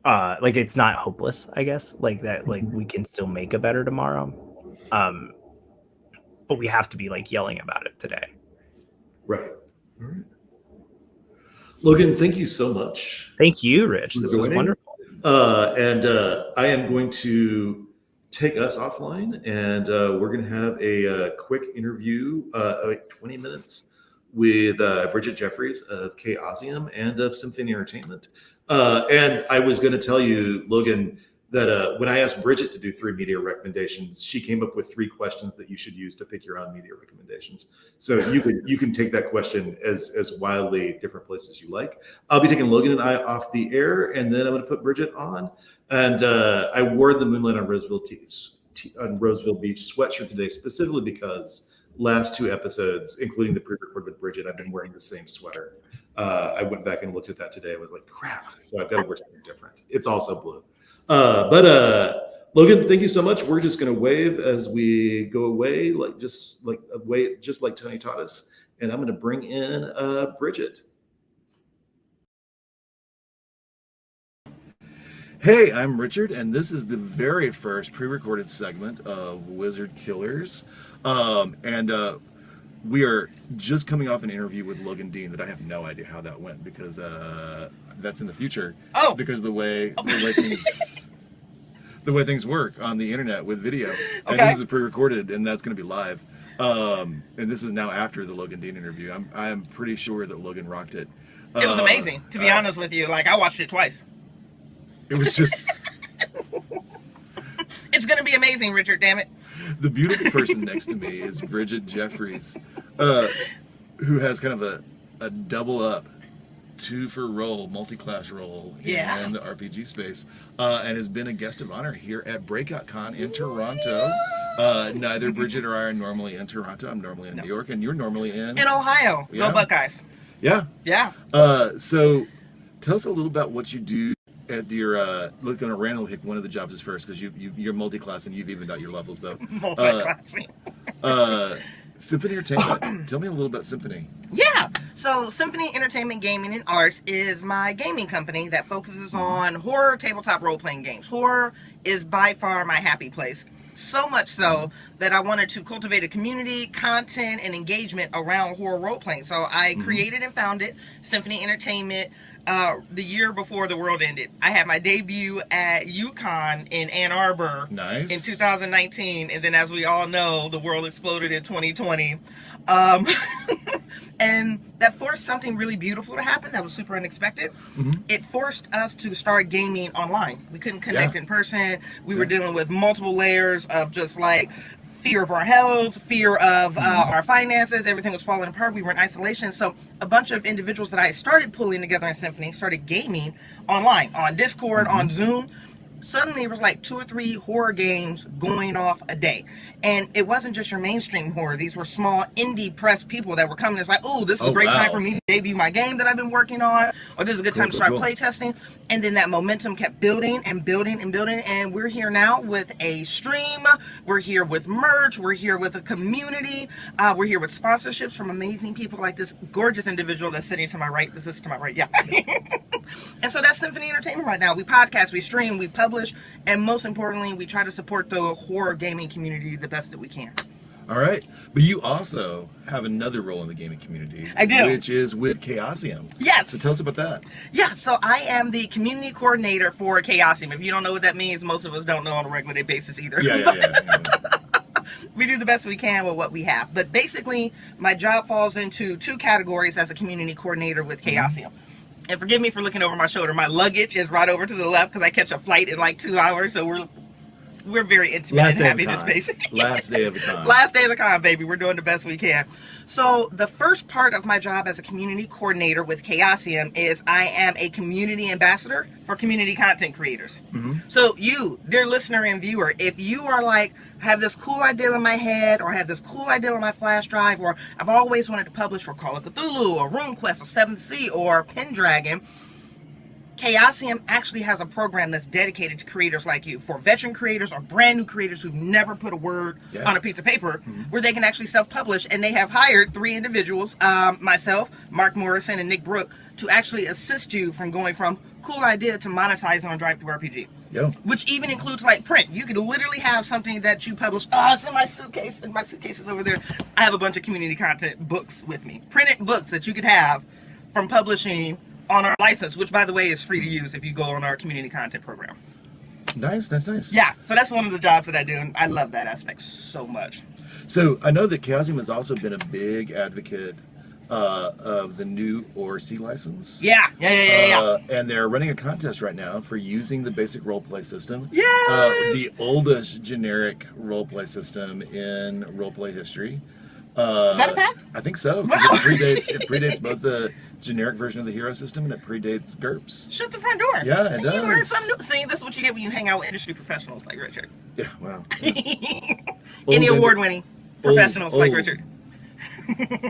like it's not hopeless, I guess, like that, like we can still make a better tomorrow, but we have to be like yelling about it today. Right. All right, Logan, thank you so much. Thank you, Rich. This was wonderful. And I am going to take us offline, and we're going to have a quick interview, like 20 minutes, with Bridgett Jeffries of Chaosium and of Symphony Entertainment. And I was going to tell you, Logan, that when I asked Bridgett to do 3 media recommendations, she came up with 3 questions that you should use to pick your own media recommendations. So you can take that question as wildly different places you like. I'll be taking Logan and I off the air, and then I'm going to put Bridgett on. And I wore the Moonlight on Roseville Beach sweatshirt today, specifically because last 2 episodes, including the pre-record with Bridgett, I've been wearing the same sweater. I went back and looked at that today. I was like, crap. So I've got to wear something different. It's also blue. But Logan, thank you so much. We're just going to wave as we go away, just like Tony taught us. And I'm going to bring in Bridgett. Hey, I'm Richard, and this is the very first pre-recorded segment of Wizard Killers. We are just coming off an interview with Logan Dean that I have no idea how that went, because that's in the future. Oh, because the way things work on the internet with video. Okay. And this is pre-recorded, and that's going to be live. And this is now after the Logan Dean interview. I'm pretty sure that Logan rocked it. It was amazing, to be honest with you. Like, I watched it twice. It was just... It's going to be amazing, Richard, damn it. The beautiful person next to me is Bridgett Jeffries, who has kind of a double up 2-for-role, multi-class role in the RPG space, and has been a guest of honor here at Breakout Con in Toronto. Neither Bridgett or I are normally in Toronto. I'm normally in New York, and you're normally in Ohio. Yeah. Go Buckeyes. Yeah. Yeah. So tell us a little about what you do at your, we're going to randomly pick one of the jobs as first, because you're multi-class and you've evened out your levels, though. Multi-classing. Symphony Entertainment. Tell me a little about Symphony. Yeah. So Symphony Entertainment Gaming and Arts is my gaming company that focuses on horror tabletop role-playing games. Horror is by far my happy place. So much so that I wanted to cultivate a community, content, and engagement around horror role-playing. So I created and founded Symphony Entertainment the year before the world ended. I had my debut at UConn in Ann Arbor in 2019. And then, as we all know, the world exploded in 2020. And that forced something really beautiful to happen that was super unexpected. It forced us to start gaming online. We couldn't connect in person. We were dealing with multiple layers of just like fear of our health, fear of our finances. Everything was falling apart. We were in isolation. So a bunch of individuals that I started pulling together in Symphony started gaming online, on Discord, on Zoom. suddenly there was like 2 or 3 horror games going off a day. And it wasn't just your mainstream horror. These were small indie press people that were coming. It's like, oh, this is a great time for me to debut my game that I've been working on, or this is a good time to start playtesting. And then that momentum kept building and building and building. And we're here now with a stream. We're here with merch. We're here with a community. We're here with sponsorships from amazing people like this gorgeous individual that's sitting to my right. This is to my right, yeah. And so that's Symphony Entertainment right now. We podcast, we stream, we publish, and most importantly, we try to support the horror gaming community the best that we can. All right. But you also have another role in the gaming community. I do. Which is with Chaosium. Yes. So tell us about that. Yeah, so I am the community coordinator for Chaosium. If you don't know what that means, most of us don't know on a regular day basis either. Yeah. We do the best we can with what we have. But basically, my job falls into 2 categories as a community coordinator with Chaosium. And forgive me for looking over my shoulder. My luggage is right over to the left because I catch a flight in like 2 hours. So we're very intimate and happy in this space. Last day of the time. Last day of the con, baby. We're doing the best we can. So the first part of my job as a community coordinator with Chaosium is I am a community ambassador for community content creators. So you, dear listener and viewer, if you are like, have this cool idea in my head, or have this cool idea on my flash drive, or I've always wanted to publish for Call of Cthulhu, or RuneQuest, or 7th Sea, or Pendragon, Chaosium actually has a program that's dedicated to creators like you, for veteran creators or brand new creators who've never put a word on a piece of paper, where they can actually self-publish. And they have hired 3 individuals, myself, Mark Morrison, and Nick Brook, to actually assist you from going from cool idea to monetizing on Drive-Thru-RPG. Which even includes like print. You could literally have something that you publish. Oh, it's in my suitcase, and my suitcase is over there. I have a bunch of community content books with me. Printed books that you could have from publishing on our license, which by the way is free to use if you go on our community content program. Nice. Yeah, so that's one of the jobs that I do, and I love that aspect so much. So I know that Chaosium has also been a big advocate of the new ORC license. Yeah. And they're running a contest right now for using the basic roleplay system. Yes! The oldest generic roleplay system in roleplay history. Is that a fact? I think so. Wow. It predates both the generic version of the hero system and it predates GURPS. Shut the front door. Yeah, it does. You learn something new. See, this is what you get when you hang out with industry professionals like Richard. Yeah, wow. Any award-winning professionals like Richard.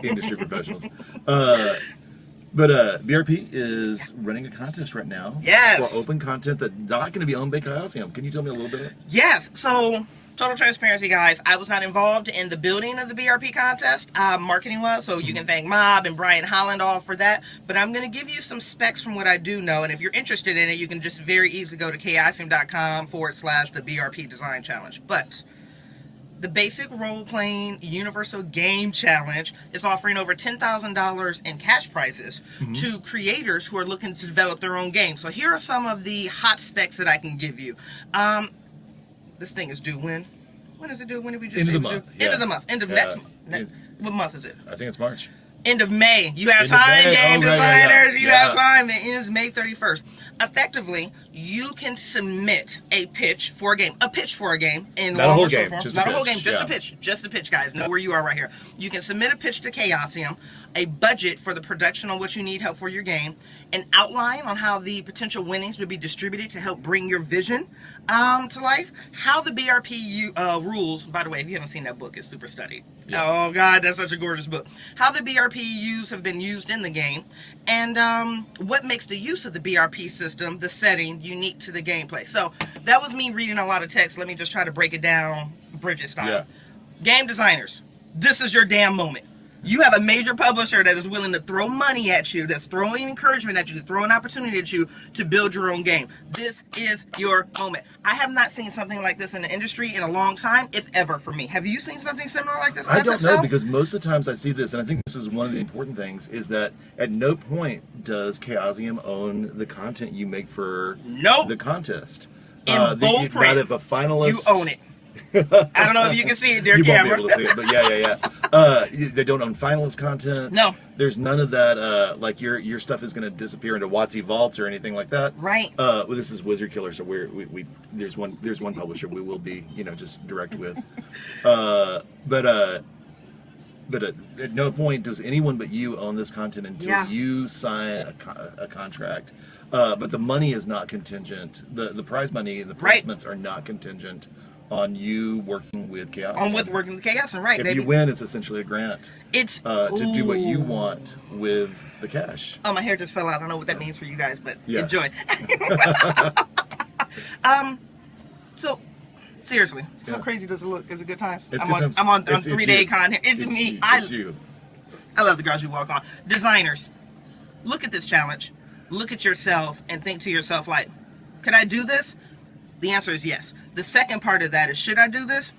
Industry professionals. But BRP is running a contest right now for open content that's not going to be owned by Chaosium. Can you tell me a little bit? Yes. So, total transparency, guys. I was not involved in the building of the BRP contest. Marketing was, so you can thank Mob and Brian Hollandall for that. But I'm going to give you some specs from what I do know. And if you're interested in it, you can just very easily go to chaosium.com/the BRP Design Challenge. But the basic role-playing universal game challenge is offering over $10,000 in cash prizes to creators who are looking to develop their own game. So here are some of the hot specs that I can give you. This thing is due when? When is it due? When did we just End say of the it was month. due? End of the month. End of next month. Yeah. What month is it? I think it's March. End of May. You have End of time, May. game Oh, right, designers. yeah. You have time. It ends May 31st. Effectively, you can submit a pitch for a game. A pitch for a game in Not a long whole or short game, form. just a Not a whole pitch. game, just Yeah. a pitch. Just a pitch, guys. Know where you are right here. You can submit a pitch to Chaosium, a budget for the production on what you need help for your game, an outline on how the potential winnings would be distributed to help bring your vision to life, how the BRP rules, by the way, if you haven't seen that book, it's super studied. Yeah. Oh, God, that's such a gorgeous book. How the BRPUs have been used in the game, and what makes the use of the BRP system, the setting, unique to the gameplay. So that was me reading a lot of text. Let me just try to break it down Bridgett style. Yeah. Game designers, this is your damn moment. You have a major publisher that is willing to throw money at you, that's throwing encouragement at you, to throw an opportunity at you to build your own game. This is your moment. I have not seen something like this in the industry in a long time, if ever, for me. Have you seen something similar like this? I don't know, because most of the times I see this, and I think this is one of the important things, is that at no point does Chaosium own the content you make for the contest. In bold print, not if a finalist... you own it. I don't know if you can see it, dear you camera. won't be able to see it, but yeah. They don't own finalist content. No. There's none of that, like your stuff is going to disappear into WotC vaults or anything like that. Right. Well, this is Wizard Killer, so we there's one publisher we will be, just direct with. But But at no point does anyone but you own this content until Yeah. you sign a contract. But the money is not contingent. The prize money and the Right. placements are not contingent on you working with Chaos. On with working with Chaos, and right, If baby. you win, it's essentially a grant It's to do what you Ooh. want with the cash. Oh, my hair just fell out. I don't know what that means for you guys, but Yeah. enjoy. So, seriously, how Yeah. crazy does it look? Is it good times? It's I'm good on, times. I'm on It's 3-day you. con here. It's me. You. I It's you. love the girls you walk on. Designers, look at this challenge. Look at yourself and think to yourself, like, could I do this? The answer is yes. The second part of that is, should I do this?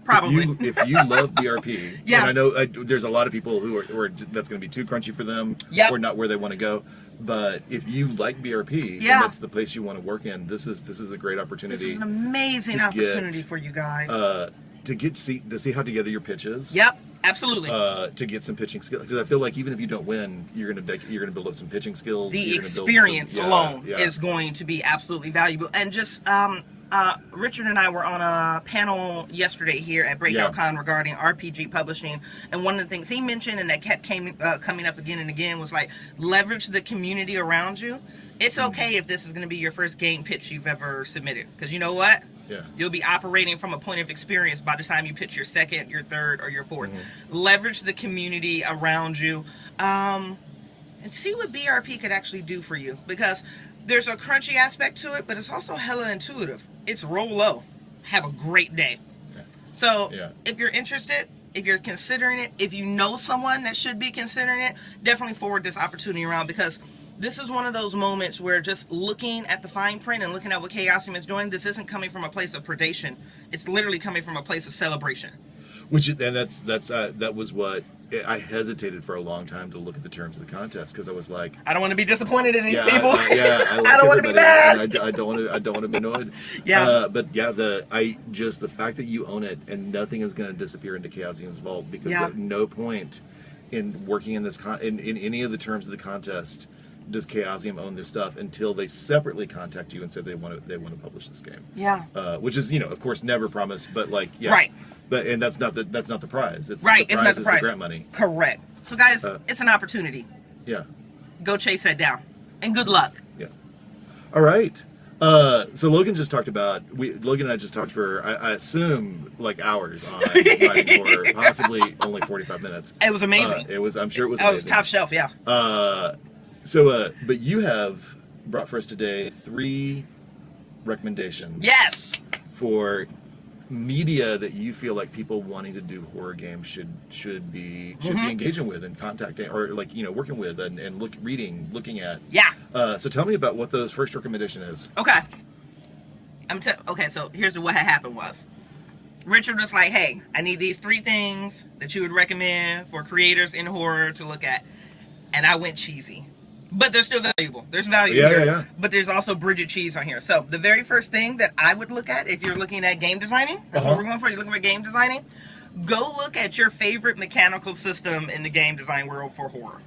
Probably. If you love BRP, Yeah. and I know there's a lot of people who are that's going to be too crunchy for them, Yep. or not where they want to go. But if you like BRP, Yeah. and that's the place you want to work in, this is a great This opportunity is an amazing to opportunity get, for you guys. to see how together your pitches. Yep, absolutely. To get some pitching skills, because I feel like even if you don't win, you're gonna build up some pitching skills. The You're gonna build experience some- alone yeah. is going to be absolutely valuable. And just Richard and I were on a panel yesterday here at Breakout Yeah. Con regarding RPG publishing, and one of the things he mentioned and that kept coming up again and again was like, leverage the community around you. It's okay if this is going to be your first game pitch you've ever submitted, because you know what? Yeah. You'll be operating from a point of experience by the time you pitch your second, your third, or your fourth. Mm-hmm. Leverage the community around you. And see what BRP could actually do for you, because there's a crunchy aspect to it, but it's also hella intuitive. It's roll low, have a great day. Yeah. So Yeah. if you're interested, if you're considering it, if you know someone that should be considering it, definitely forward this opportunity around, because this is one of those moments where just looking at the fine print and looking at what Chaosium is doing, this isn't coming from a place of predation. It's literally coming from a place of celebration. That was what I hesitated for a long time to look at the terms of the contest, because I was like, I don't want to be disappointed in these yeah, people. I like I don't want to be everybody, mad. and I don't want to be annoyed. Yeah. But yeah, the fact that you own it and nothing is going to disappear into Chaosium's vault, because Yeah. at no point in working in this in any of the terms of the contest does Chaosium own their stuff until they separately contact you and say they want to publish this game. Yeah. Which is, of course, never promised, but like, yeah. Right. But and that's not the prize. It's Right, the it's prize not the is prize. the grant money. Correct. So guys, it's an opportunity. Yeah. Go chase that down. And good luck. Yeah. All right. So Logan just talked about Logan and I just talked for I assume like hours on writing horror, possibly only 45 minutes. It was amazing. I'm sure it was That was amazing. top shelf, yeah. But you have brought for us today 3 recommendations. Yes. For media that you feel like people wanting to do horror games should be engaging with and contacting, or like working with and looking at. Yeah. So tell me about what those first recommendation is. Okay. Okay, so here's what had happened was, Richard was like, hey, I need these 3 things that you would recommend for creators in horror to look at. And I went cheesy. But they're still valuable. There's value here. Yeah. But there's also Bridgett cheese on here. So the very first thing that I would look at if you're looking at game designing, that's what we're going for, you're looking for game designing, go look at your favorite mechanical system in the game design world for horror.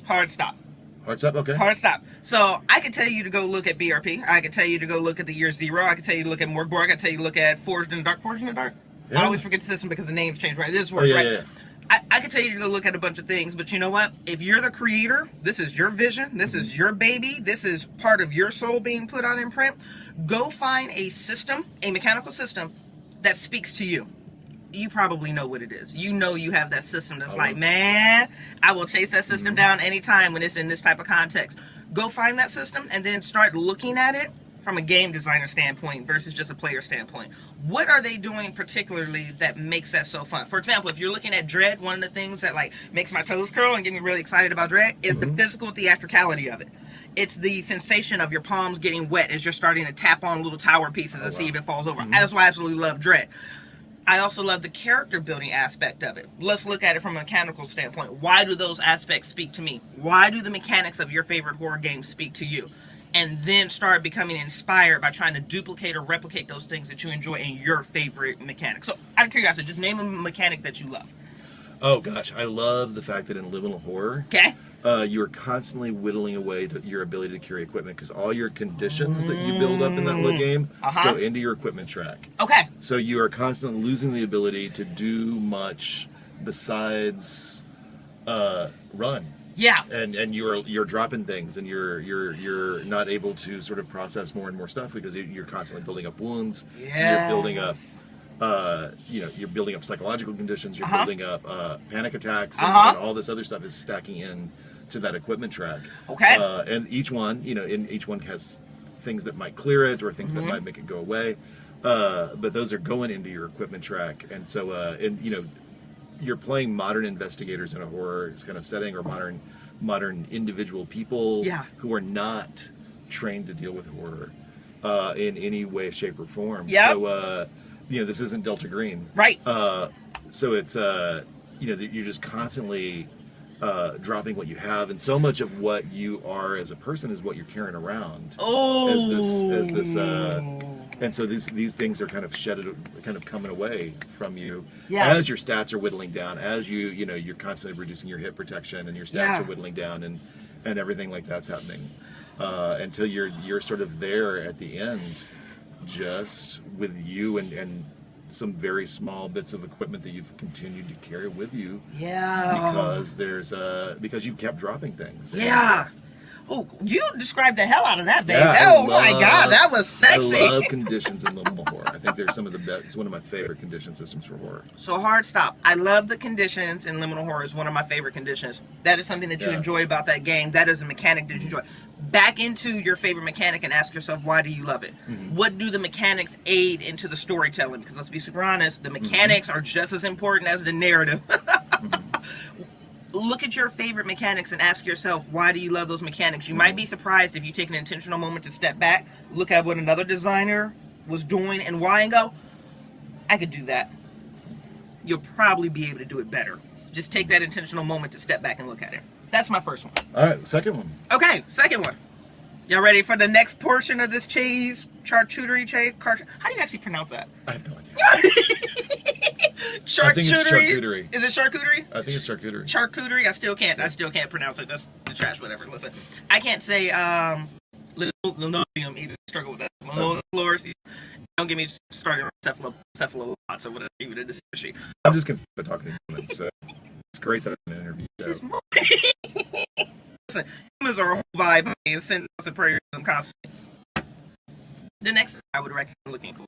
Hard stop. Hard stop, okay. Hard stop. So I could tell you to go look at BRP. I could tell you to go look at the year 0. I could tell you to look at Morgborg. I could tell you to look at Forged in the Dark. Forged in the Dark? Yeah. I always forget the system because the names change, right? This is Forged, yeah, right? yeah. I could tell you to go look at a bunch of things, but you know what? If you're the creator, this is your vision, this is your baby, this is part of your soul being put out in print, go find a system, a mechanical system that speaks to you. You probably know what it is. You know you have that system that's like, man, I will chase that system down anytime when it's in this type of context. Go find that system and then start looking at it from a game designer standpoint versus just a player standpoint. What are they doing particularly that makes that so fun? For example, if you're looking at Dread, one of the things that like makes my toes curl and get me really excited about Dread is the physical theatricality of it. It's the sensation of your palms getting wet as you're starting to tap on little tower pieces and see if it falls over. That's why I absolutely love Dread. I also love the character building aspect of it. Let's look at it from a mechanical standpoint. Why do those aspects speak to me? Why do the mechanics of your favorite horror games speak to you? And then start becoming inspired by trying to duplicate or replicate those things that you enjoy in your favorite mechanics. So, out of curiosity, just name a mechanic that you love. Oh gosh, I love the fact that in liminal horror, Okay? you are constantly whittling away to your ability to carry equipment, because all your conditions that you build up in that game go into your equipment track. Okay. So you are constantly losing the ability to do much besides run. Yeah. And you're dropping things, and you're not able to sort of process more and more stuff because you're constantly building up wounds. Yes. You're building up, you're building up psychological conditions. You're building up panic attacks, and all this other stuff is stacking in to that equipment track. Okay. And each one, each one has things that might clear it or things that might make it go away. But those are going into your equipment track, and so you're playing modern investigators in a horror kind of setting, or modern individual people who are not trained to deal with horror in any way, shape, or form. Yep. So this isn't Delta Green, Right. So it's you're just constantly dropping what you have, and so much of what you are as a person is what you're carrying around. As this and so these things are kind of coming away from you as your stats are whittling down, as you're constantly reducing your hit protection, and your stats are whittling down, and everything like that's happening until you're sort of there at the end, just with you and some very small bits of equipment that you've continued to carry with you. Yeah. Because you've kept dropping things. Yeah. Oh, you described the hell out of that, babe. Yeah, my God, that was sexy. I love conditions in liminal horror. I think they're some of the best. It's one of my favorite condition systems for horror. So hard stop. I love the conditions in liminal horror. Is one of my favorite conditions. That is something that you enjoy about that game. That is a mechanic that you enjoy. Back into your favorite mechanic and ask yourself, why do you love it? What do the mechanics aid into the storytelling? Because let's be super honest, the mechanics are just as important as the narrative. Look at your favorite mechanics and ask yourself, why do you love those mechanics? You might be surprised if you take an intentional moment to step back, look at what another designer was doing and why, and go, I could do that. You'll probably be able to do it better. Just take that intentional moment to step back and look at it. That's my first one. All right, second one. Okay, second one. Y'all ready for the next portion of this charcuterie? How do you actually pronounce that? I have no idea. Charcuterie. I think it's charcuterie. Is it charcuterie? I think it's charcuterie. Charcuterie. I still can't pronounce it. That's the trash. Whatever. Listen, I can't say linoleum either. Struggle with that. Linoleum floors. Don't get me started on cephalopods or whatever. Even in this industry. I'm just confused by talking to humans. So it's great that I'm in an interview show. Listen, humans are a whole vibe and send us a prayer to them constantly. The next I would recommend looking for.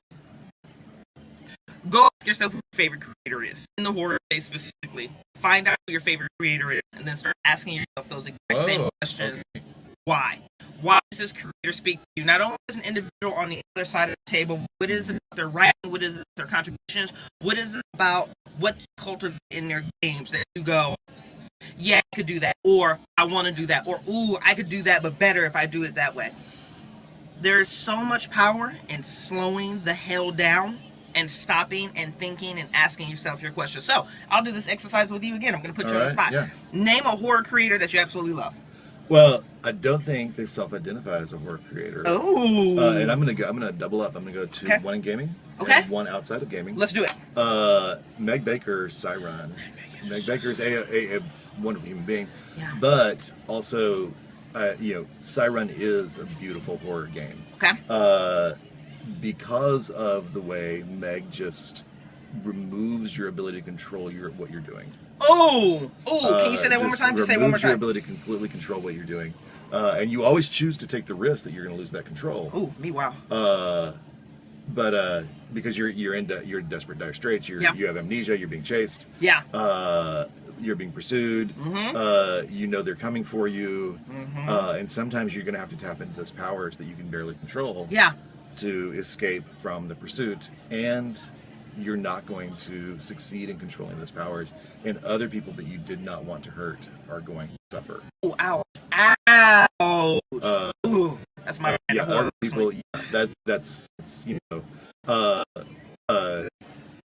Go ask yourself who your favorite creator is. In the horror space specifically. Find out who your favorite creator is, and then start asking yourself those exact same questions. Okay. Why? Why does this creator speak to you? Not only as an individual on the other side of the table, what is it about their writing? What is it about their contributions? What is it about what you cultivate in their games that you go, yeah, I could do that, or I want to do that, or ooh, I could do that, but better if I do it that way. There's so much power in slowing the hell down and stopping and thinking and asking yourself your questions. So I'll do this exercise with you again. I'm going to put you on the spot. Yeah. Name a horror creator that you absolutely love. Well, I don't think they self-identify as a horror creator. Oh. And I'm gonna double up. I'm gonna go to one in gaming, and one outside of gaming. Let's do it. Meg Baker's Siron. Meg Baker's a wonderful human being, but also, Siron is a beautiful horror game. Okay. Because of the way Meg just removes your ability to control what you're doing. Oh, can you say that one more time? Just say one more time. Your ability to completely control what you're doing, and you always choose to take the risk that you're going to lose that control. Oh, me, wow. But because you're in desperate dire straits, you have amnesia, you're being chased. Yeah. You're being pursued. They're coming for you, and sometimes you're going to have to tap into those powers that you can barely control. Yeah. To escape from the pursuit, and you're not going to succeed in controlling those powers, and other people that you did not want to hurt are going to suffer. Oh, ouch. Ooh, that's my other people. That's I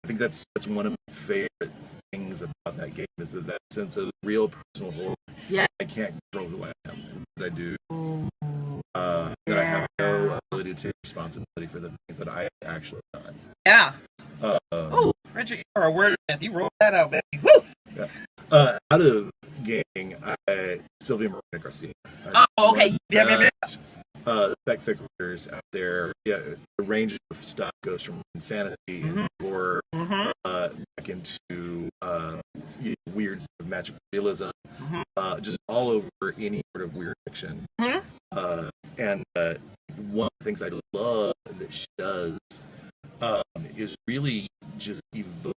think that's one of my favorite things about that game is that sense of real personal horror. Yeah. I can't control who I am, what I do. That I have no ability to take responsibility for the things that I actually done. Yeah. Bridgett, you're a word myth. You rolled that out, baby. Woo! Yeah. Out of gaming, Sylvia Morena Garcia. Okay. Yeah. Spec figures out there. Yeah, the range of stuff goes from fantasy and horror back into weird sort of magical realism, just all over any sort of weird fiction. And one of the things I love that she does is really just evoke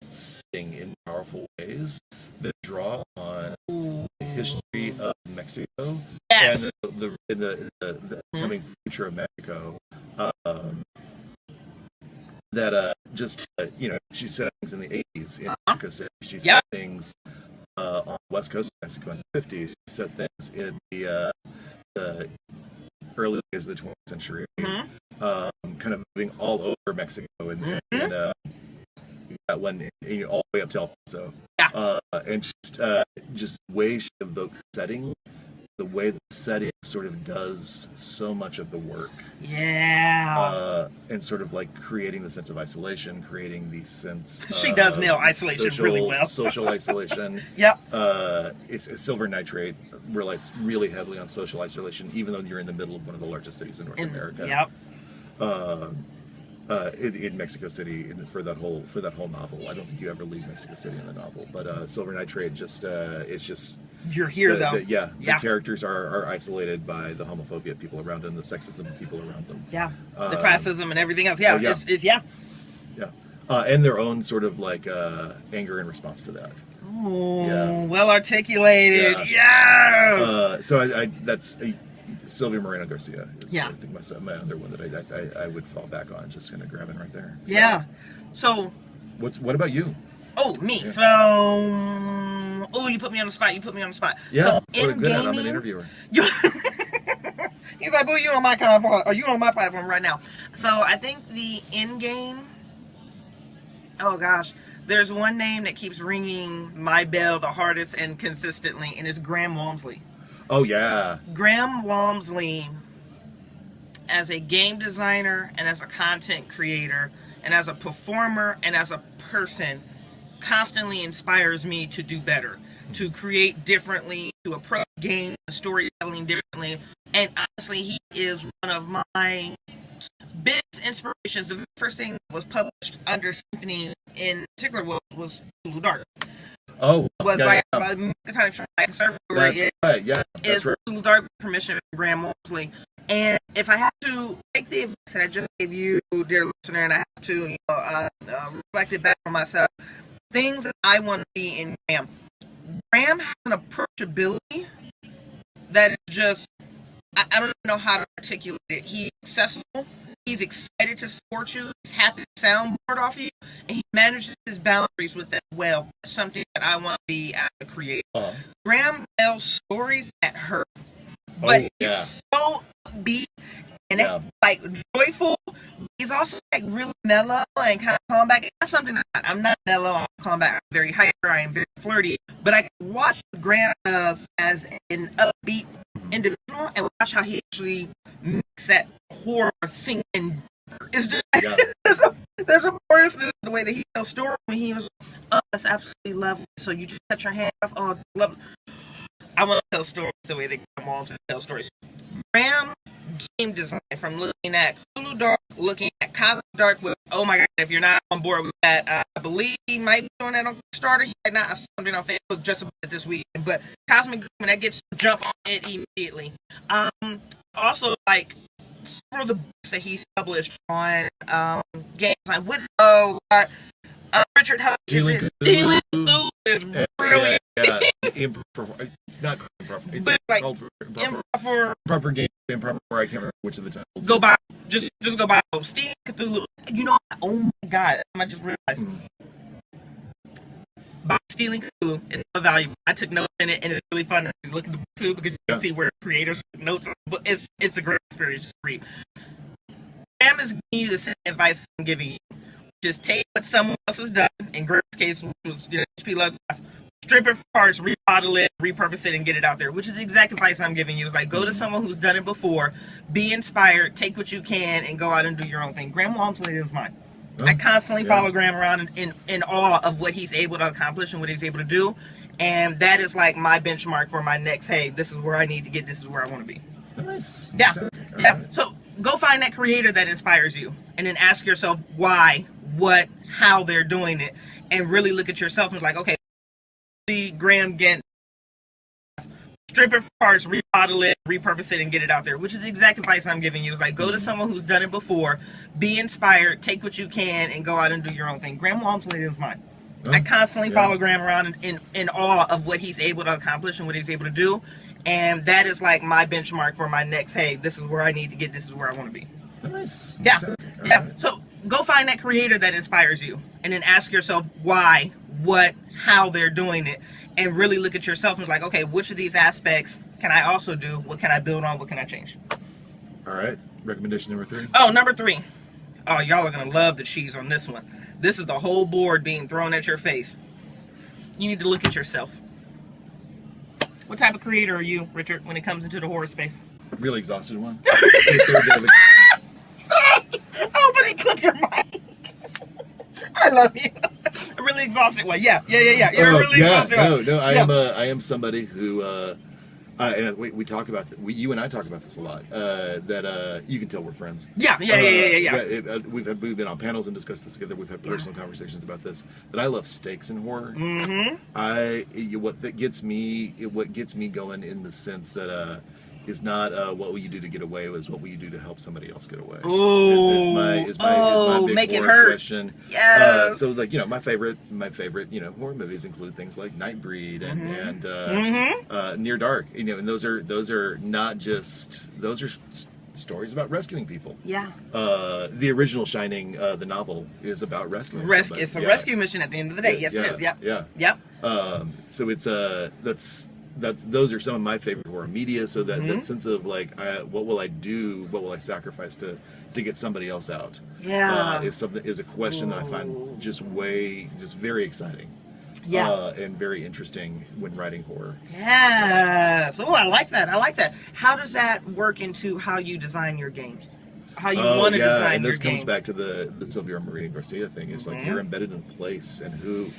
setting in powerful ways that draw on the history of Mexico and the coming future of Mexico. That just she said things in the 80s in Mexico City. She said things on the west coast of Mexico in the 50s. She said things in the early days of the 20th century, kind of moving all over Mexico and that one all the way up to El Paso. And just the way she evokes setting, the way the setting sort of does so much of the work. And sort of like creating the sense of isolation, creating the sense she does nail isolation really well. Social isolation. It's silver nitrate relies really heavily on social isolation, even though you're in the middle of one of the largest cities in North America. In Mexico City for that whole novel. I don't think you ever leave Mexico City in the novel, but silver nitrate it's just you're here the characters are isolated by the homophobia of people around them, the sexism of people around them, the classism and everything else. And their own sort of like anger in response to that. Well articulated. So that's Sylvia Moreno Garcia is, I think, my other one that I would fall back on, just kind of grabbing right there. So what about you? Oh, me. So you put me on the spot. So in gaming, I'm an interviewer. He's like, "Boo, you on my platform? Are you on my platform right now?" So I think the in game. Oh gosh, there's one name that keeps ringing my bell the hardest and consistently, and it's Graham Walmsley. Oh, yeah. Graham Walmsley, as a game designer and as a content creator and as a performer and as a person, constantly inspires me to do better, to create differently, to approach game storytelling differently. And honestly, he is one of my biggest inspirations. The first thing that was published under Symphony in particular was Blue Dark. Oh, was like the server is Blue Dark permission from Graham Walmsley. And if I have to take the advice that I just gave you, dear listener, and I have to reflect it back on myself, things that I want to be in Graham. Graham has an approachability that is just, I don't know how to articulate it. He's accessible. He's excited to support you. He's happy to soundboard off you. And he manages his boundaries with that well. That's something that I want to be as a creator. Graham tells stories that hurt. But he's so upbeat and like joyful. He's also like really mellow and kind of calm back. That's something that I'm not mellow. I'm calm back. I'm very hyper. I am very flirty. But I can watch Graham does as an upbeat individual and watch how he actually makes that horror singing. It's just there's a poriousness in the way that he tells stories when he was that's absolutely lovely. So you just cut your hand off. Oh, love. I want to tell stories the way that Graham Walmsley tells stories. Graham game design, from looking at Cthulhu Dark, looking at Cosmic Dark. With, oh my god, if you're not on board with that, I believe he might be doing that on Kickstarter. He might not. I saw something on Facebook just about it this weekend. But Cosmic Dark, when that gets jump on it immediately. Also, like several of the books that he's published on game design. Richard Hutch is brilliant. It's not improper. It's like called for improper game. Improper. I can't remember which of the titles. Go by. Just go by. Steve Cthulhu. You know. Oh my god! I just realized. By Stealing Cthulhu, it's so valuable. I took notes in it, and it's really fun to look at the book too because you can see where creators took notes. But it's a great experience to read. Graham is giving you the same advice I'm giving you. Just take what someone else has done. In Graham's case, which was HP Lovecraft, strip it for parts, remodel it, repurpose it, and get it out there. Which is the exact advice I'm giving you. Is like go to someone who's done it before, be inspired, take what you can, and go out and do your own thing. Graham Walmsley is mine. I constantly follow Graham around in awe of what he's able to accomplish and what he's able to do. And that is like my benchmark for my next, hey, this is where I need to get, this is where I want to be. Nice. Yeah. So go find that creator that inspires you and then ask yourself why, what, how they're doing it. And really look at yourself and be like, okay, the Graham Gent, strip it for parts, remodel it, repurpose it, and get it out there, which is the exact advice I'm giving you. Is like, go to someone who's done it before, be inspired, take what you can, and go out and do your own thing. Graham Walmsley is mine. I constantly follow Graham around in awe of what he's able to accomplish and what he's able to do. And that is like my benchmark for my next, hey, this is where I need to get, this is where I want to be. Nice. Yeah. Yeah. Right. So go find that creator that inspires you and then ask yourself why, what, how they're doing it, and really look at yourself and be like, okay, which of these aspects can I also do? What can I build on? What can I change? All right. Recommendation number 3. Oh, number 3. Oh, y'all are going to love the cheese on this one. This is the whole board being thrown at your face. You need to look at yourself. What type of creator are you, Richard, when it comes into the horror space? Really exhausted one. Oh, but clip your mic. I love you. A really exhausted one. Yeah. You're a really exhausted one. No. I am somebody who, and we talk about you and I talk about this a lot. That you can tell we're friends. Yeah. We've been on panels and discussed this together. We've had personal conversations about this. That I love stakes in horror. Mm-hmm. What gets me going in the sense that is not what will you do to get away, is what will you do to help somebody else get away. Is my big make it horror hurt. question. Yes. So like, my favorite horror movies include things like Nightbreed and Near Dark. And those are not just stories about rescuing people. Yeah. The original Shining, the novel, is about rescuing somebody. It's a rescue mission at the end of the day. Yes, it is. Yep. Yeah. Yep. So it's those are some of my favorite horror media. So that sense of like, what will I do? What will I sacrifice to get somebody else out? Yeah. Is a question that I find just very exciting. Yeah. And very interesting when writing horror. Yes. Oh, I like that. How does that work into how you design your games? How you want to design and your this games? comes back to the Sylvia Maria Garcia thing. It's like you're embedded in a place, and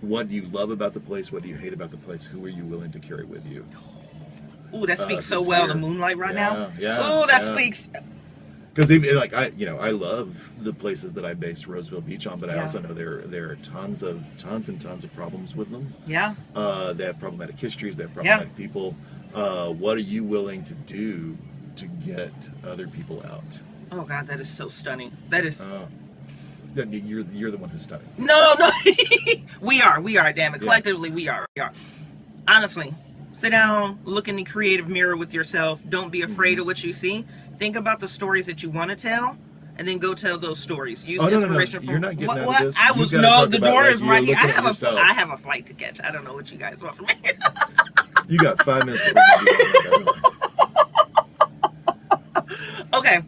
what do you love about the place? What do you hate about the place? Who are you willing to carry with you? Ooh, that speaks so well to Moonlight now. Yeah. Oh, that speaks. Because like I love the places that I based Roseville Beach on, but I also know there are tons and tons of problems with them. Yeah. They have problematic histories. They have problematic people. What are you willing to do to get other people out? Oh God, that is so stunning. That is. You're the one who's stunning. No. we are. Damn it. Collectively, we are. Honestly, sit down, look in the creative mirror with yourself. Don't be afraid of what you see. Think about the stories that you want to tell, and then go tell those stories. Use inspiration from. You're not getting out of this. I was the door is right here. I have a flight to catch. I don't know what you guys want from me. You got 5 minutes. Okay.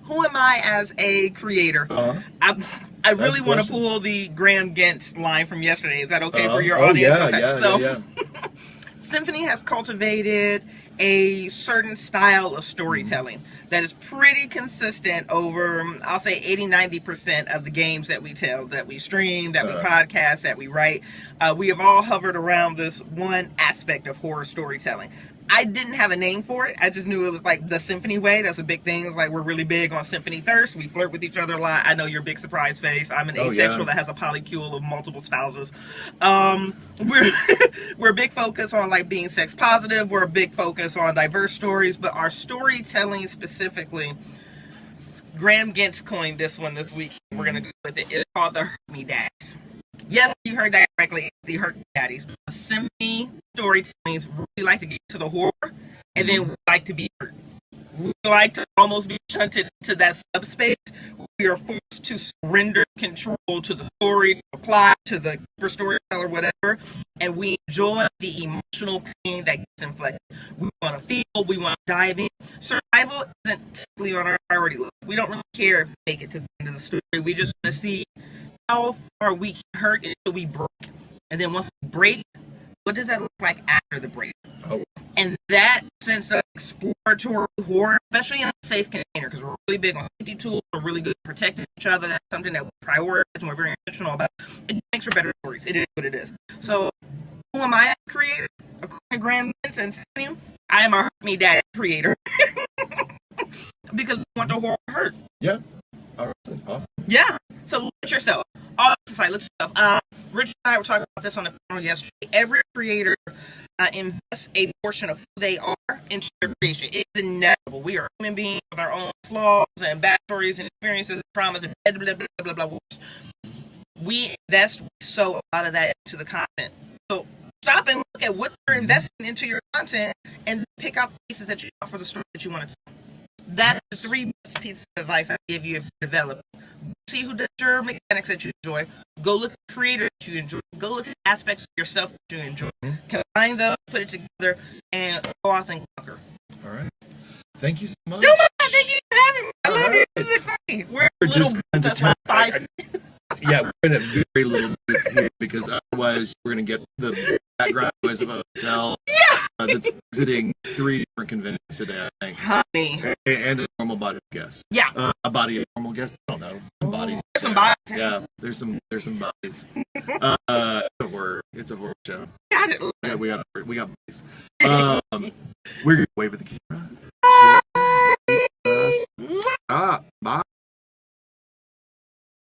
Who am I as a creator? I really want to pull the Graham Gent line from yesterday. Is that okay for your audience? Yeah. Symphony has cultivated a certain style of storytelling that is pretty consistent over, I'll say 80-90% of the games that we tell, that we stream, that we podcast, that we write. We have all hovered around this one aspect of horror storytelling. I didn't have a name for it. I just knew it was like the Symphony way. That's a big thing. It's like we're really big on Symphony thirst. We flirt with each other a lot. I know you're a big surprise face. I'm an asexual that has a polycule of multiple spouses. We're a big focus on like being sex positive. We're a big focus on diverse stories, but our storytelling specifically, Graham Gent coined this one this week. We're gonna do with it. It's called the Hurt Me Daddies. Yes, you heard that correctly. It's the Hurt Me Daddies. Symphony storytellings really like to get to the horror, and then we like to be hurt. We like to almost be shunted into that subspace. We are forced to surrender control to the story, to the plot, to the storyteller, whatever, and we enjoy the emotional pain that gets inflicted. We want to feel, we want to dive in. Survival isn't typically on our priority list. We don't really care if we make it to the end of the story. We just want to see how far we can hurt until we break. And then once we break, what does that look like after the break? And that sense of exploratory horror, especially in a safe container, because we're really big on safety tools, we're really good at protecting each other. That's something that we prioritize and we're very intentional about. It makes for better stories. It is what it is. So, who am I as a creator? According to Graham Gent and Symphony, I am a Hurt Me Daddy creator. Because we want the horror to hurt. Yeah. All right. Awesome. Yeah. So look at yourself. All aside, look at yourself. Rich and I were talking about this on the panel yesterday. Every creator invests a portion of who they are into their creation. It's inevitable. We are human beings with our own flaws and backstories and experiences and traumas and blah, blah, blah, blah, blah. We invest, we sow a lot of that into the content. So stop and look at what you're investing into your content and pick out pieces that you want for the story that you want to tell. That's the 3 best pieces of advice I give you if you develop. See who does your mechanics that you enjoy. Go look at the creator that you enjoy. Go look at aspects of yourself that you enjoy. Combine those, put it together, and go off and conquer. All right. Thank you so much. No, thank you for having me. I love it. This is exciting. We're just going to turn. 5. Yeah, we're in a very little booth here because otherwise we're going to get the background noise of a hotel that's exiting 3 different conventions today, I think. Honey. And a normal body of guests. Yeah. A body of normal guests. I don't know. Some bodies. There's some bodies. Yeah, there's some bodies. It's a horror show. Got it. Yeah, we got bodies. We're going to wave at the camera. Stop. Bye.